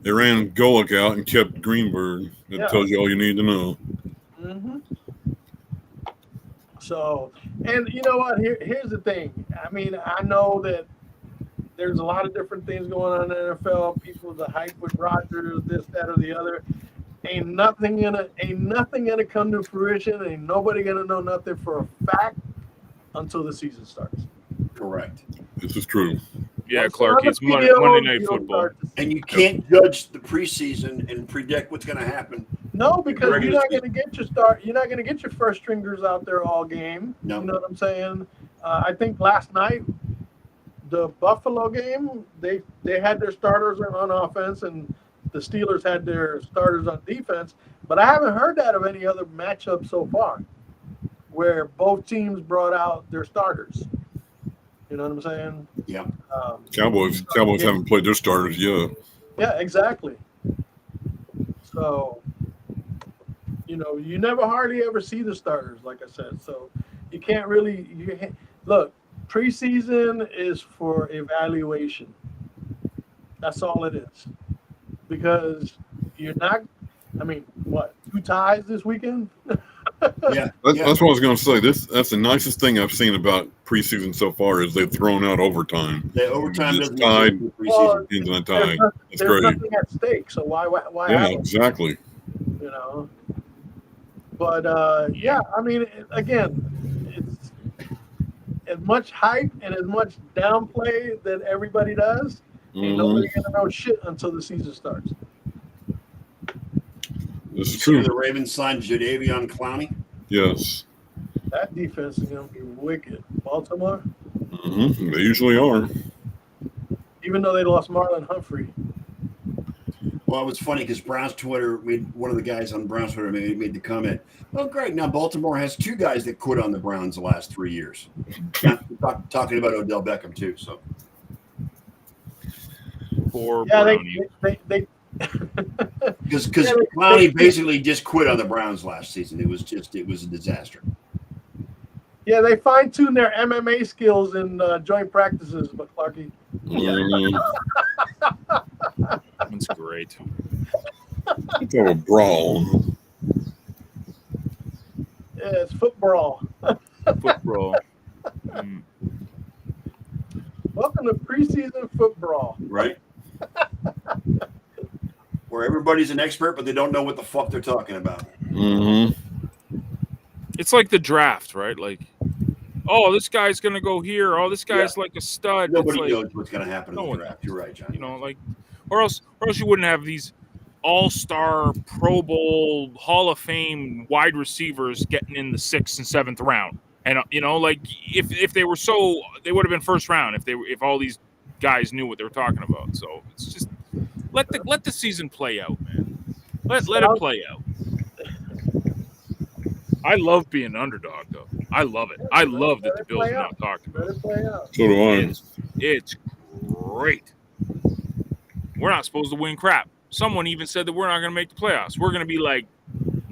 They ran Golick out and kept Greenberg. That Yeah. tells you all you need to know. Mm-hmm. So, and you know what? Here's the thing. I mean, I know that there's a lot of different things going on in the NFL. People, the hype with Rodgers, this, that, or the other. Ain't nothing gonna come to fruition. Ain't nobody gonna know nothing for a fact until the season starts. Correct. This is true. Yeah, Once Clark, on it's the Monday field, Night you'll Football. start to see. And you can't judge the preseason and predict what's going to happen. No, because you're Regular not going to get your start. You're not going to get your first stringers out there all game. No. You know what I'm saying? I think last night, the Buffalo game, they had their starters on offense, and the Steelers had their starters on defense. But I haven't heard that of any other matchup so far, where both teams brought out their starters. You know what I'm saying? Yeah. Cowboys haven't played their starters yet. Yeah, exactly. So, you know, you never hardly ever see the starters, like I said. So you can't really look. Preseason is for evaluation. That's all it is. Because you're not. I mean, what? 2 ties this weekend? Yeah. That's what I was going to say. That's the nicest thing I've seen about preseason so far is they've thrown out overtime. The overtime Just doesn't tied exist in preseason. into the tie. It's There's great. nothing at stake. So why Yeah, have it? exactly. You know? But, yeah, I mean, again, it's as much hype and as much downplay that everybody does. Ain't nobody going to know shit until the season starts. This is See true. the Ravens signed Jadeveon Clowney. Yes. That defense is going to be wicked. Baltimore, They usually are. even though they lost Marlon Humphrey. Well, it was funny because Browns Twitter one of the guys on Browns Twitter made the comment. Oh, great! Now Baltimore has 2 guys that quit on the Browns the last 3 years. Talking about Odell Beckham too. So Poor Yeah, Brownie. they because Clowney basically just quit on the Browns last season. It was a disaster. Yeah, they fine-tune their MMA skills in joint practices, but Clarky. That's great. Let's have a brawl. Yeah, it's football. Football. Mm. Welcome to preseason football. Right. Where everybody's an expert, but they don't know what the fuck they're talking about. It's like the draft, right? Like, oh, this guy's gonna go here. Oh, this guy's like a stud. Nobody It's like, knows what's going to happen in the draft. You're right, John. you know, like, or else you wouldn't have these all-star, Pro Bowl, Hall of Fame wide receivers getting in the 6th and 7th round. And you know, like if they were so, they would have been first round if all these guys knew what they were talking about. So it's just let the season play out, man. Let it play out. I love being an underdog, though. I love it. I love that the Bills are not talked about. Let it play out. So do I. It's great. We're not supposed to win crap. Someone even said that we're not going to make the playoffs. We're going to be like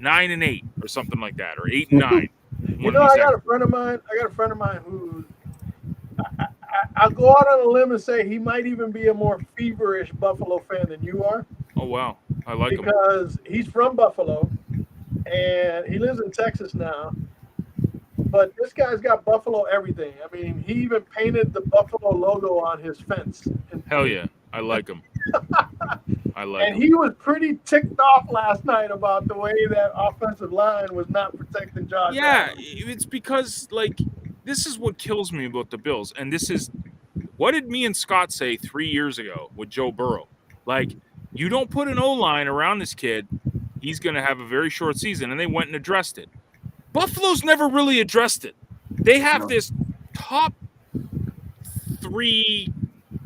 9-8 or something like that, or 8-9. You know, I got a friend of mine who I'll go out on a limb and say he might even be a more feverish Buffalo fan than you are. Oh wow, I like him because he's from Buffalo and he lives in Texas now. But this guy's got Buffalo everything. I mean, he even painted the Buffalo logo on his fence. Hell yeah, I like him. And he was pretty ticked off last night about the way that offensive line was not protecting Josh. Yeah, Allen. it's because, like, this is what kills me about the Bills. And this is, what did me and Scott say 3 years ago with Joe Burrow? Like, you don't put an O-line around this kid, he's going to have a very short season. And they went and addressed it. Buffalo's never really addressed it. They have this top 3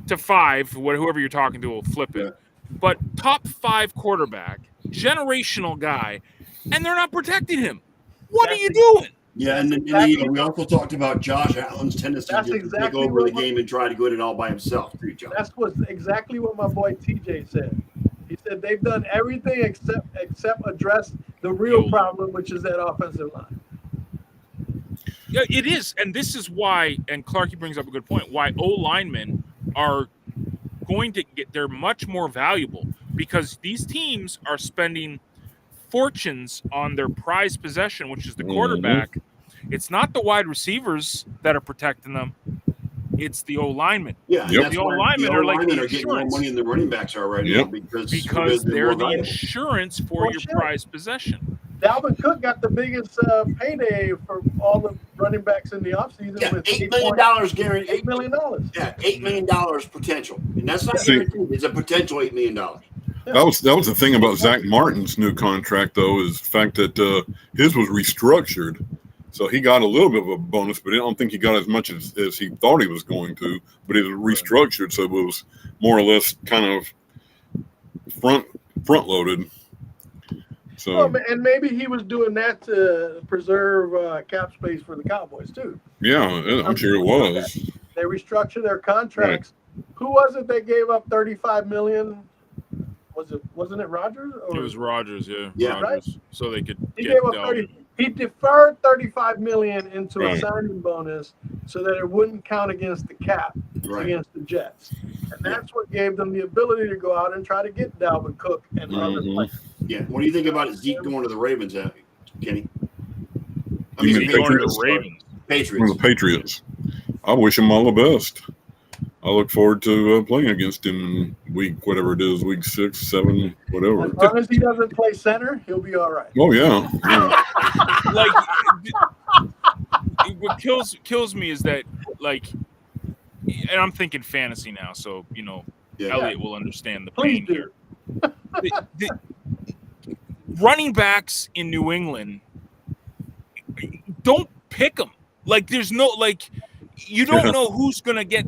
to 5, whoever you're talking to will flip it. But top 5 quarterback, generational guy, and they're not protecting him. What are you doing? Yeah, and we also talked about Josh Allen's tendency to take over the game and try to do it all by himself. That's exactly what my boy TJ said. He said they've done everything except address the real problem, which is that offensive line. Yeah, it is, and this is why. And Clarky brings up a good point. Why O-linemen are going to get? They're much more valuable because these teams are spending fortunes on their prized possession, which is the quarterback. It's not the wide receivers that are protecting them. It's the O linemen. Yeah, and Yep. that's The why O-linemen the are like the O-linemen are getting more insurance. money than the running backs are right Yep. now because Because they're more the valuable. insurance for Well, your shit. prized possession. Dalvin Cook got the biggest payday for all the running backs in the offseason Yeah, with $8 million guaranteed. $8 million. Yeah, $8 million potential, and that's not See- guaranteed. It's a potential $8 million. That was the thing about Zach Martin's new contract, though, is the fact that his was restructured, so he got a little bit of a bonus, but I don't think he got as much as he thought he was going to. But it was restructured, so it was more or less kind of front loaded. So Well, and maybe he was doing that to preserve cap space for the Cowboys too. yeah, I'm sure it was. They restructured their contracts. Who was it that gave up $35 million? Wasn't it Rodgers? It was Rodgers, yeah. Yeah. Rodgers. So they could He get gave up Dalvin. He deferred $35 million into a Right. signing bonus so that it wouldn't count against the cap Right. against the Jets, and that's what gave them the ability to go out and try to get Dalvin Cook and other Mhm. players. Yeah. What do you think about Zeke going to the Ravens, Kenny? I You mean, mean He's going to Patriots? the Ravens. From Patriots. the Patriots. I wish him all the best. I look forward to playing against him in week 6, 7, whatever. As long as he doesn't play center, he'll be all right. Oh yeah. Like, what kills me is that, like, and I'm thinking fantasy now, so Yeah. Elliot will understand the Please pain do. here. The running backs in New England, don't pick them. Like, there's no, like, you don't know who's gonna get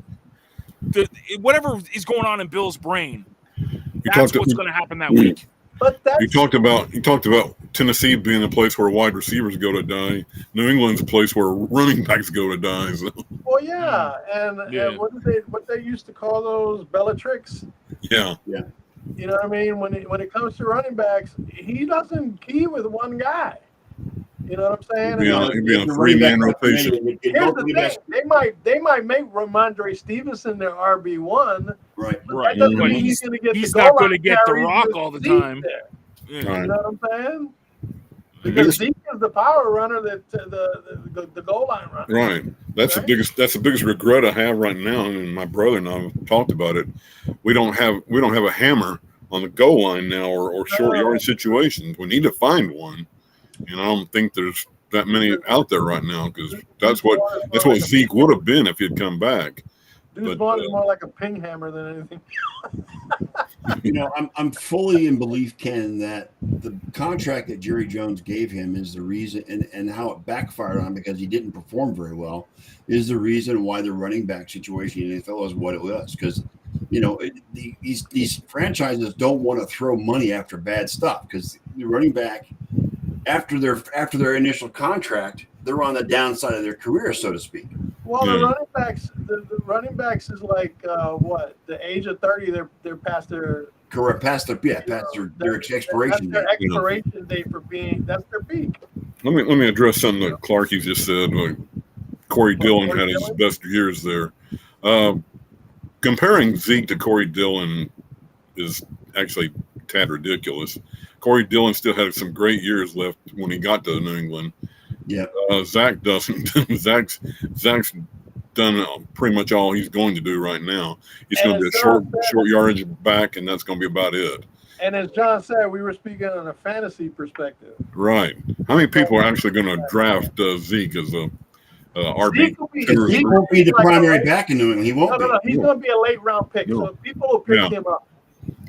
whatever is going on in Bill's brain. That's what's going to happen that week. But that's You talked about Tennessee being a place where wide receivers go to die. New England's a place where running backs go to die. So, well, yeah, and Yeah. what they used to call those Bellatrix. yeah. You know what I mean? When it comes to running backs, he doesn't key with one guy. You know what I'm saying? It'd be on a The running 3-man back rotation. it Here's both the running thing: backs- they might make Ramondre Stevenson their RB1. Right. But Right. that doesn't But mean he's going to get he's the not goal gonna line get the carries rock with all the Zeke time. there. Yeah. Right. You know what I'm saying? Because Zeke is the power runner, that the goal line runner. Right. That's Right. the biggest regret I have right now, and my brother and I have talked about it. We don't have a hammer on the goal line now, or short yard situations. We need to find one. I don't think there's that many out there right now, because that's what Zeke would have been if he'd come back. Deuce but, Vaughn is more like a ping hammer than anything. I'm fully in belief, Ken, that the contract that Jerry Jones gave him is the reason, and how it backfired on him because he didn't perform very well, is the reason why the running back situation in the NFL is what it was. Because these franchises don't want to throw money after bad stuff, because the running back, after their initial contract, they're on the downside of their career, so to speak. Well, Yeah. the running backs is like what, the age of 30, they're past their Correct, past their expiration That's their date. expiration date for being. That's their peak. Let me address something that Clarky just said. Corey Dillon had his Dillon? best years there. Comparing Zeke to Corey Dillon is actually tad ridiculous. Corey Dillon still had some great years left when he got to New England. Yeah. Zach doesn't. Zach's done pretty much all he's going to do right now. He's going to be a short yardage back, and that's going to be about it. And as John said, we were speaking on a fantasy perspective. Right. How many people are actually going to draft Zeke as a RB? He won't be the primary back in New England. He won't No. be. He's going to be a late round pick. No. So people will pick him up.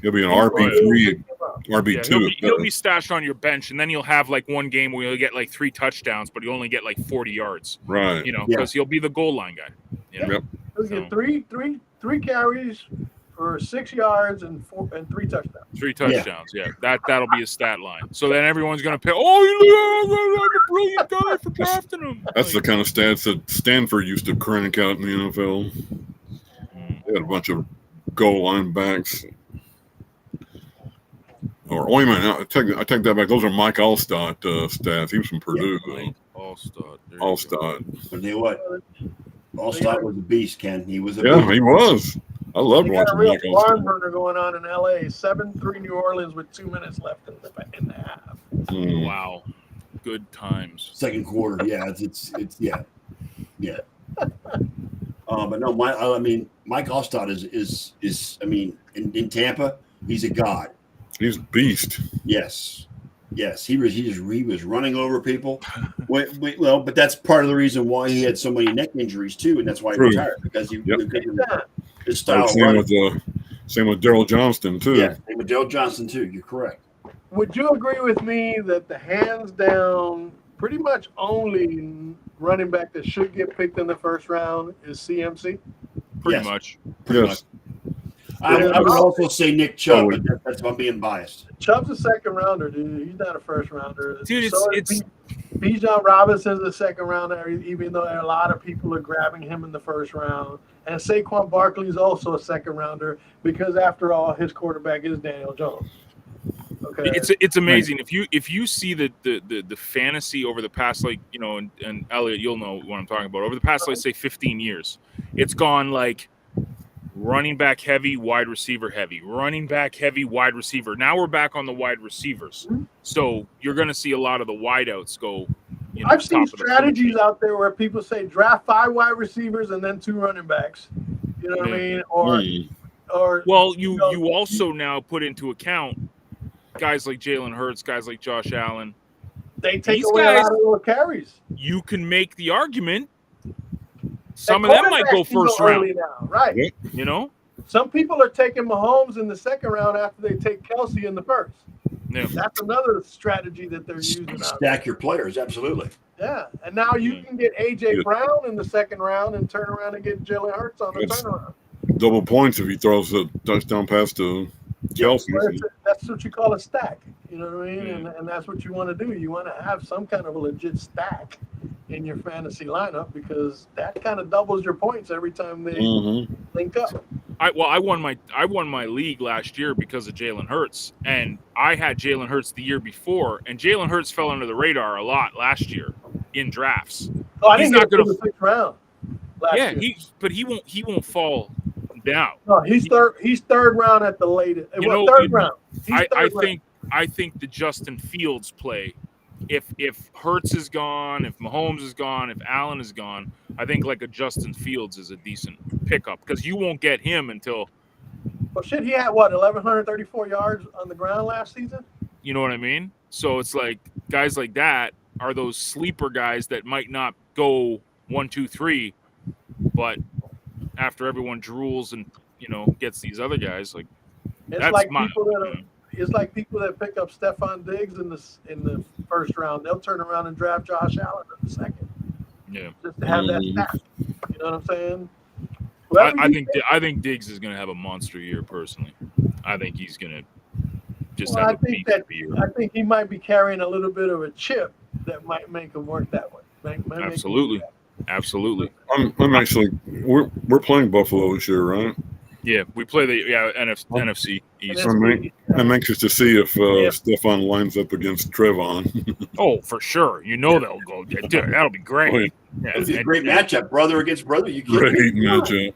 He'll be an RB3, Yeah, RB2. he'll be stashed on your bench, and then you'll have like one game where you'll get like 3 touchdowns, but you only get like 40 yards. Right. Because he'll be the goal line guy. Yep. He'll get three carries for 6 yards and 3 touchdowns. 3 touchdowns. Yeah, that'll be his stat line. So then everyone's gonna pick. Oh, I'm a brilliant guy for drafting him. That's the kind of stats that Stanford used to crank out in the NFL. They had a bunch of goal line backs. Or wait a minute, I take that back. Those are Mike Allstott stats. He was from Purdue. Allstott. But you know what? Allstott was a beast, Ken. He was a Yeah, beast. he was. I loved You got a watching real Mike barn Allstott. burner going on in LA. 7-3 New Orleans with 2 minutes left in the half. Mm. Wow, good times. Second quarter. Yeah, it's yeah. But no, Mike Allstott is I mean, in Tampa, he's a god. He's a beast. Yes, he was running over people. Well, but that's part of the reason why he had so many neck injuries too, and that's why he True. retired, because his Like, style of same running. with Daryl Johnston too. Yeah, same with Daryl Johnston too. You're correct. Would you agree with me that the hands down, pretty much only running back that should get picked in the first round is CMC? Pretty much. Pretty much. I would also say Nick Chubb, but that's about being biased. Chubb's a second rounder, dude. He's not a first rounder. Dude, it's Bijan Robinson's a second rounder, even though a lot of people are grabbing him in the first round. And Saquon Barkley is also a second rounder because, after all, his quarterback is Daniel Jones. Okay. It's amazing if you see the fantasy over the past, like, you know, and Elliot, you'll know what I'm talking about. Over the past, let's say 15 years, it's gone like running back heavy, wide receiver heavy, running back heavy, wide receiver. Now we're back on the wide receivers. So you're going to see a lot of the wideouts go. You know, I've seen strategies out there where people say draft 5 wide receivers and then 2 running backs. You know what I mean? Or well, you also now put into account guys like Jalen Hurts, guys like Josh Allen. They take away a lot of little carries. You can make the argument some of them might go first round. Now, right. You know? Some people are taking Mahomes in the second round after they take Kelsey in the first. Yeah. That's another strategy that they're using. Stack your players, absolutely. Yeah, and now you can get A.J. Brown in the second round and turn around and get Jalen Hurts on the turnaround. Double points if he throws a touchdown pass to Kelsey. That's what you call a stack. You know what I mean? And that's what you want to do. You want to have some kind of a legit stack in your fantasy lineup because that kind of doubles your points every time they link up. I won my league last year because of Jalen Hurts, and I had Jalen Hurts the year before, and Jalen Hurts fell under the radar a lot last year in drafts. Oh, I didn't get to the 6th round. Yeah, he won't fall down. No, he's third round at the latest. Third round. I think the Justin Fields play. If Hurts is gone, if Mahomes is gone, if Allen is gone, I think like a Justin Fields is a decent pickup because you won't get him until. Well, shit, he had 1,134 yards on the ground last season. You know what I mean? So it's like guys like that are those sleeper guys that might not go 1, 2, 3, but after everyone drools and gets these other guys, like it's like people that pick up Stephon Diggs in the first round. They'll turn around and draft Josh Allen in the second. Yeah, just to have that stack. You know what I'm saying? I think Diggs is going to have a monster year. Personally, I think he's going to just have a beat year. I think he might be carrying a little bit of a chip that might make him work that way. Absolutely. I'm actually we're playing Buffalo this year, right? Yeah, we play the NFC East. I'm anxious to see if Stephon lines up against Trevon. Oh, for sure. They'll go. Yeah, dude, that'll be great. Yeah, it's a great matchup, brother against brother. Great matchup.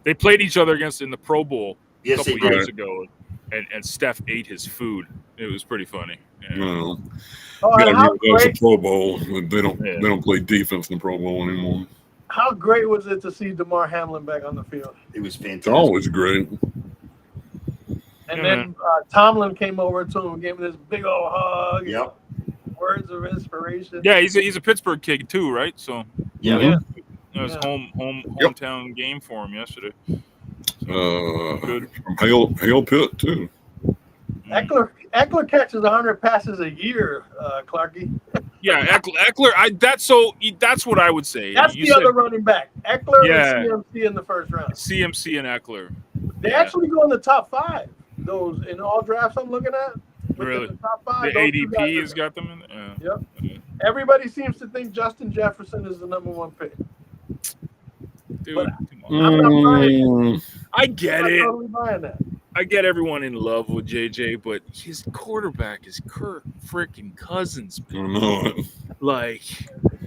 They played each other in the Pro Bowl a couple years ago, and Steph ate his food. It was pretty funny. Yeah. Well, that was a Pro Bowl. They don't play defense in the Pro Bowl anymore. How great was it to see DeMar Hamlin back on the field? It was fantastic. It's always great. And then Tomlin came over to him and gave him this big old hug. Yep. Words of inspiration. Yeah, he's a Pittsburgh kid too, right? So yeah. It was hometown game for him yesterday. Good. From Hale Pitt too. Eckler catches 100 passes a year, Clarky. Yeah, Eckler. That's what I would say. That's the other running back. Eckler and CMC in the first round. CMC and Eckler. They actually go in the top 5. Those in all drafts I'm looking at. Really? The top 5. The ADP has got them in there. Yep. Yeah. Everybody seems to think Justin Jefferson is the number 1 pick. Dude, but come on. I'm not buying it. I get it. Totally buying that. I get everyone in love with JJ, but his quarterback is Kirk freaking Cousins. I know. Like, I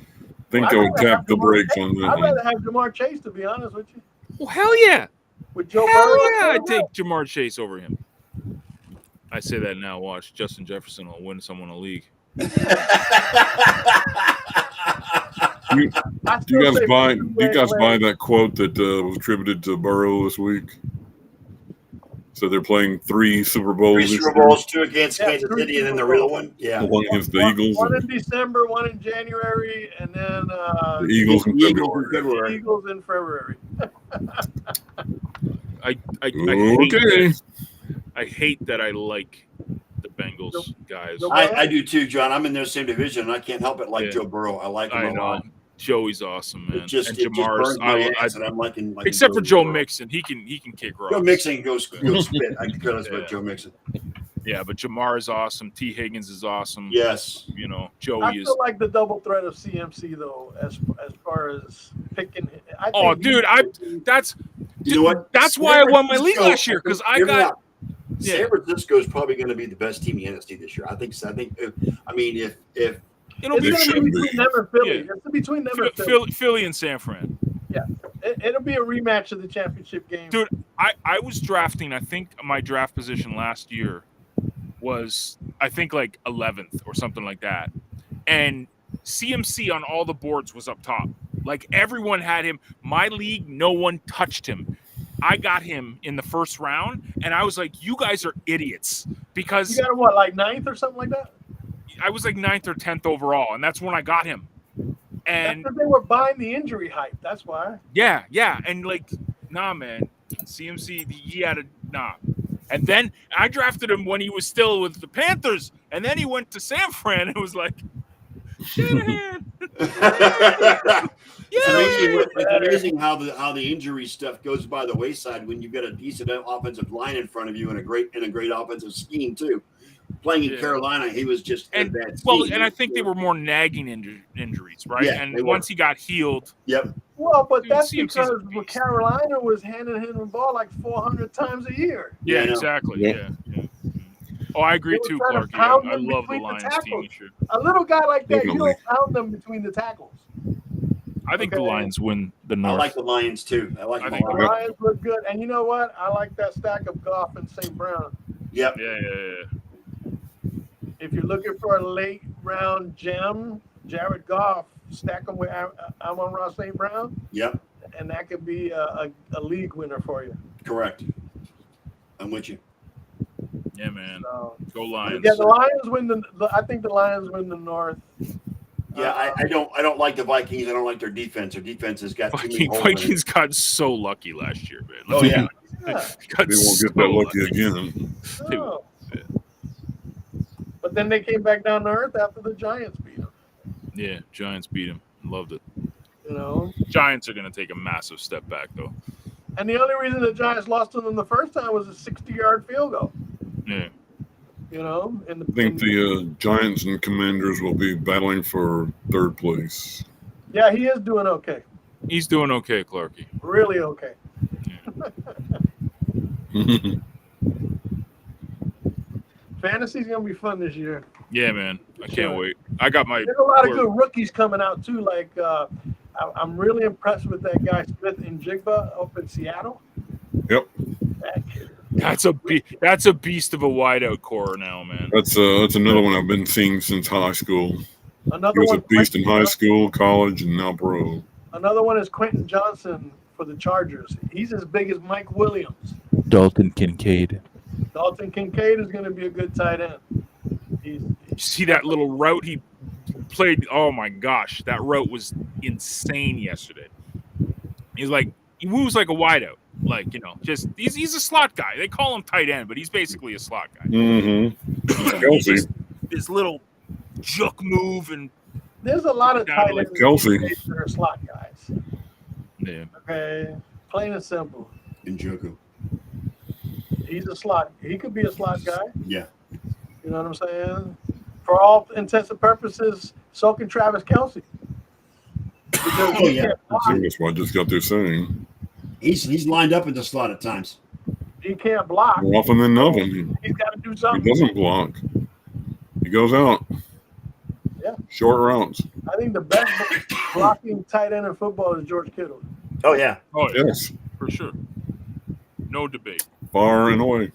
think they'll tap the brakes on that. I'd rather have Jamar Chase, to be honest with you. Well, hell yeah. With Joe Hell Burrow, yeah, I'd take Jamar Chase over him. I say that now. Watch, Justin Jefferson will win someone a league. Do you guys buy that quote that was attributed to Burrow this week? So they're playing 3 Super Bowls. 3 Super Bowls, 2 against Kansas 3 City, and then the Super real Bowls. one. Yeah. One against the Eagles. One in December, one in January, and then The Eagles in The February. Eagles in February. I hate that I like the Bengals guys. I do too, John. I'm in their same division, and I can't help but like Joe Burrow. I like him a lot. Joey's awesome, man. It just Jamar's, burns my ass, and I'm liking except for Joe Mixon, he can kick rocks. Joe Mixon goes spit. I can care less about Joe Mixon. Yeah, but Jamar is awesome. T. Higgins is awesome. Yes, Joey I is. feel like the double threat of CMC though, as far as picking. That's you know what? That's why I won my league last year because I got. San Francisco is probably going to be the best team in the NFC this year. I think so. I mean, if it'll be between them and Philly. Yeah. It's between them and Philly. Philly and San Fran. Yeah, it'll be a rematch of the championship game. Dude, I was drafting. I think my draft position last year was like 11th or something like that, and CMC on all the boards was up top. Like everyone had him. My league, no one touched him. I got him in the first round, and I was like, "You guys are idiots!" Because you got him what, like 9th or something like that? I was like 9th or 10th overall, and that's when I got him. And they were buying the injury hype. That's why. Yeah, and like, nah, man, CMC, he had nah. And then I drafted him when he was still with the Panthers, and then he went to San Fran, and it was like, Shanahan. It's amazing how the injury stuff goes by the wayside when you've got a decent offensive line in front of you and a great offensive scheme too. Playing in Carolina, he was just a bad scheme. And I think they were more nagging injuries, right? Yeah, and once he got healed, Well, but that's because Carolina was handing him the ball like 400 times a year. Yeah, exactly. Yeah. Oh, I agree too, Clark. I love the Lions team this year. A little guy like that, you don't pound them between the tackles. I think the Lions win the North. I like the Lions too. I think the Lions look good, and you know what? I like that stack of Goff and St. Brown. Yep. Yeah. If you're looking for a late round gem, Jared Goff, stack them with Amon-Ra St. Brown. Yep. And that could be a league winner for you. Correct. I'm with you. Yeah, man. Go Lions. Yeah, the Lions win I think the Lions win the North. Yeah, I don't like the Vikings. I don't like their defense. Their defense has got too many holes. Vikings got so lucky last year, man. Oh yeah. They won't get that lucky again. Oh. But then they came back down to earth after the Giants beat them. Yeah, Giants beat them. Loved it. Giants are going to take a massive step back, though. And the only reason the Giants lost to them the first time was a 60-yard field goal. Yeah. I think the Giants and Commanders will be battling for 3rd place. Yeah, he is doing okay. He's doing okay, Clarky. Really okay. Yeah. Fantasy's gonna be fun this year. Yeah, man. I can't wait. There's a lot of good rookies coming out too. Like I'm really impressed with that guy Smith and Jigba up in Seattle. Yep. That's a beast of a wideout core now, man. That's another one I've been seeing since high school. He was a beast in high school, college, and now pro. Another one is Quentin Johnson for the Chargers. He's as big as Mike Williams. Dalton Kincaid is going to be a good tight end. You see that little route he played? Oh my gosh, that route was insane yesterday. He moves like a wideout. He's a slot guy. They call him tight end, but he's basically a slot guy. Mm-hmm. Kelsey. This little juke move, and there's a lot of tight ends that are slot guys. Yeah. Okay, plain and simple. Njoku. He's a slot. He could be a slot guy. Yeah. You know what I'm saying? For all intents and purposes, so can Travis Kelce. That's what I just got there saying. He's lined up in the slot at times. He can't block. More often than not, he's got to do something. He doesn't block. He goes out. Yeah. Short routes. I think the best blocking tight end in football is George Kittle. Oh yeah. Oh yeah. Yes. For sure. No debate. Far and away.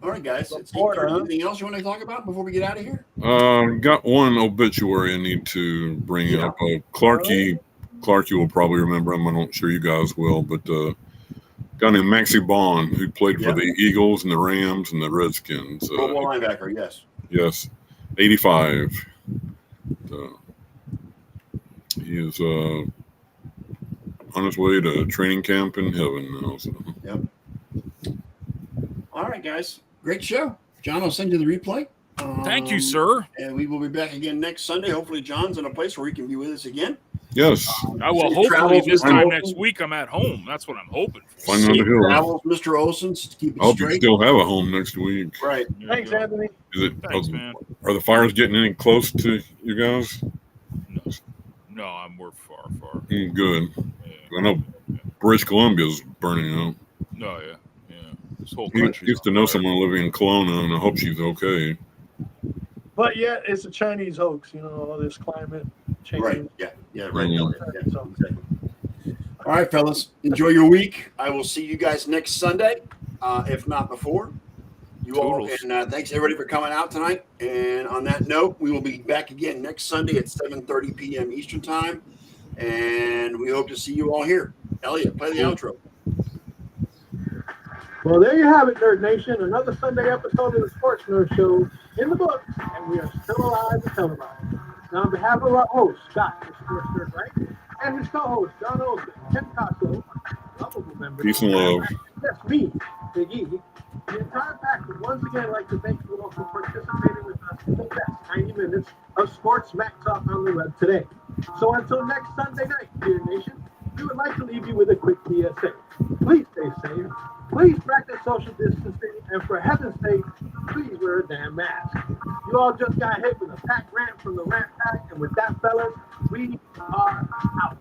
All right, guys. It's Florida, 8:30. huh? Anything else you want to talk about before we get out of here? Got one obituary I need to bring Yeah. up. Clarkie will probably remember him. I'm not sure you guys will, but a guy named Maxie Bond, who played for Yeah. the Eagles and the Rams and the Redskins. Pro Bowl linebacker, yes. Yes, 85. He is on his way to training camp in heaven now. So. Yep. All right, guys. Great show. John, I'll send you the replay. Thank you, sir. And we will be back again next Sunday. Hopefully, John's in a place where he can be with us again. Yes. Well, Safe hopefully travels, this Mr. time Olsen. next week I'm at home. That's what I'm hoping for. Find out the Safe hill. travels, Mr. Olsen. Keep it I hope you straight. still have a home next week. Right. There you Thanks, go. Anthony. Is it? Thanks, man. Are the fires getting any close to you guys? No, we're far. Good. Yeah. I know British Columbia's burning out. No, yeah. This whole I country used to know someone living in Kelowna, and I hope she's okay. But yet, it's a Chinese hoax, all this climate change. Right. Yeah. Right. Mm. Yeah, exactly. All right, fellas. Enjoy your week. I will see you guys next Sunday, if not before. You all, Toodles. and thanks everybody for coming out tonight. And on that note, we will be back again next Sunday at 7:30 p.m. Eastern Time. And we hope to see you all here. Elliot, play the outro. Well, there you have it, Nerd Nation. Another Sunday episode of the Sports Nerd Show in the books, and we are still alive and televised. Now, on behalf of our host, Scott, the Sports Nerd, right? And his co-host, John Olsen, Ken Costco, lovable member. Peace and love. That's me, Big E. The entire pack would once again like to thank you all for participating with us in the best 90 minutes of Sports Smack Talk on the web today. So until next Sunday night, dear nation, we would like to leave you with a quick PSA. Please stay safe. Please practice social distancing. And for heaven's sake, please wear a damn mask. You all just got hit with a pack rant from the Rant Pack. And with that, fellas, we are out.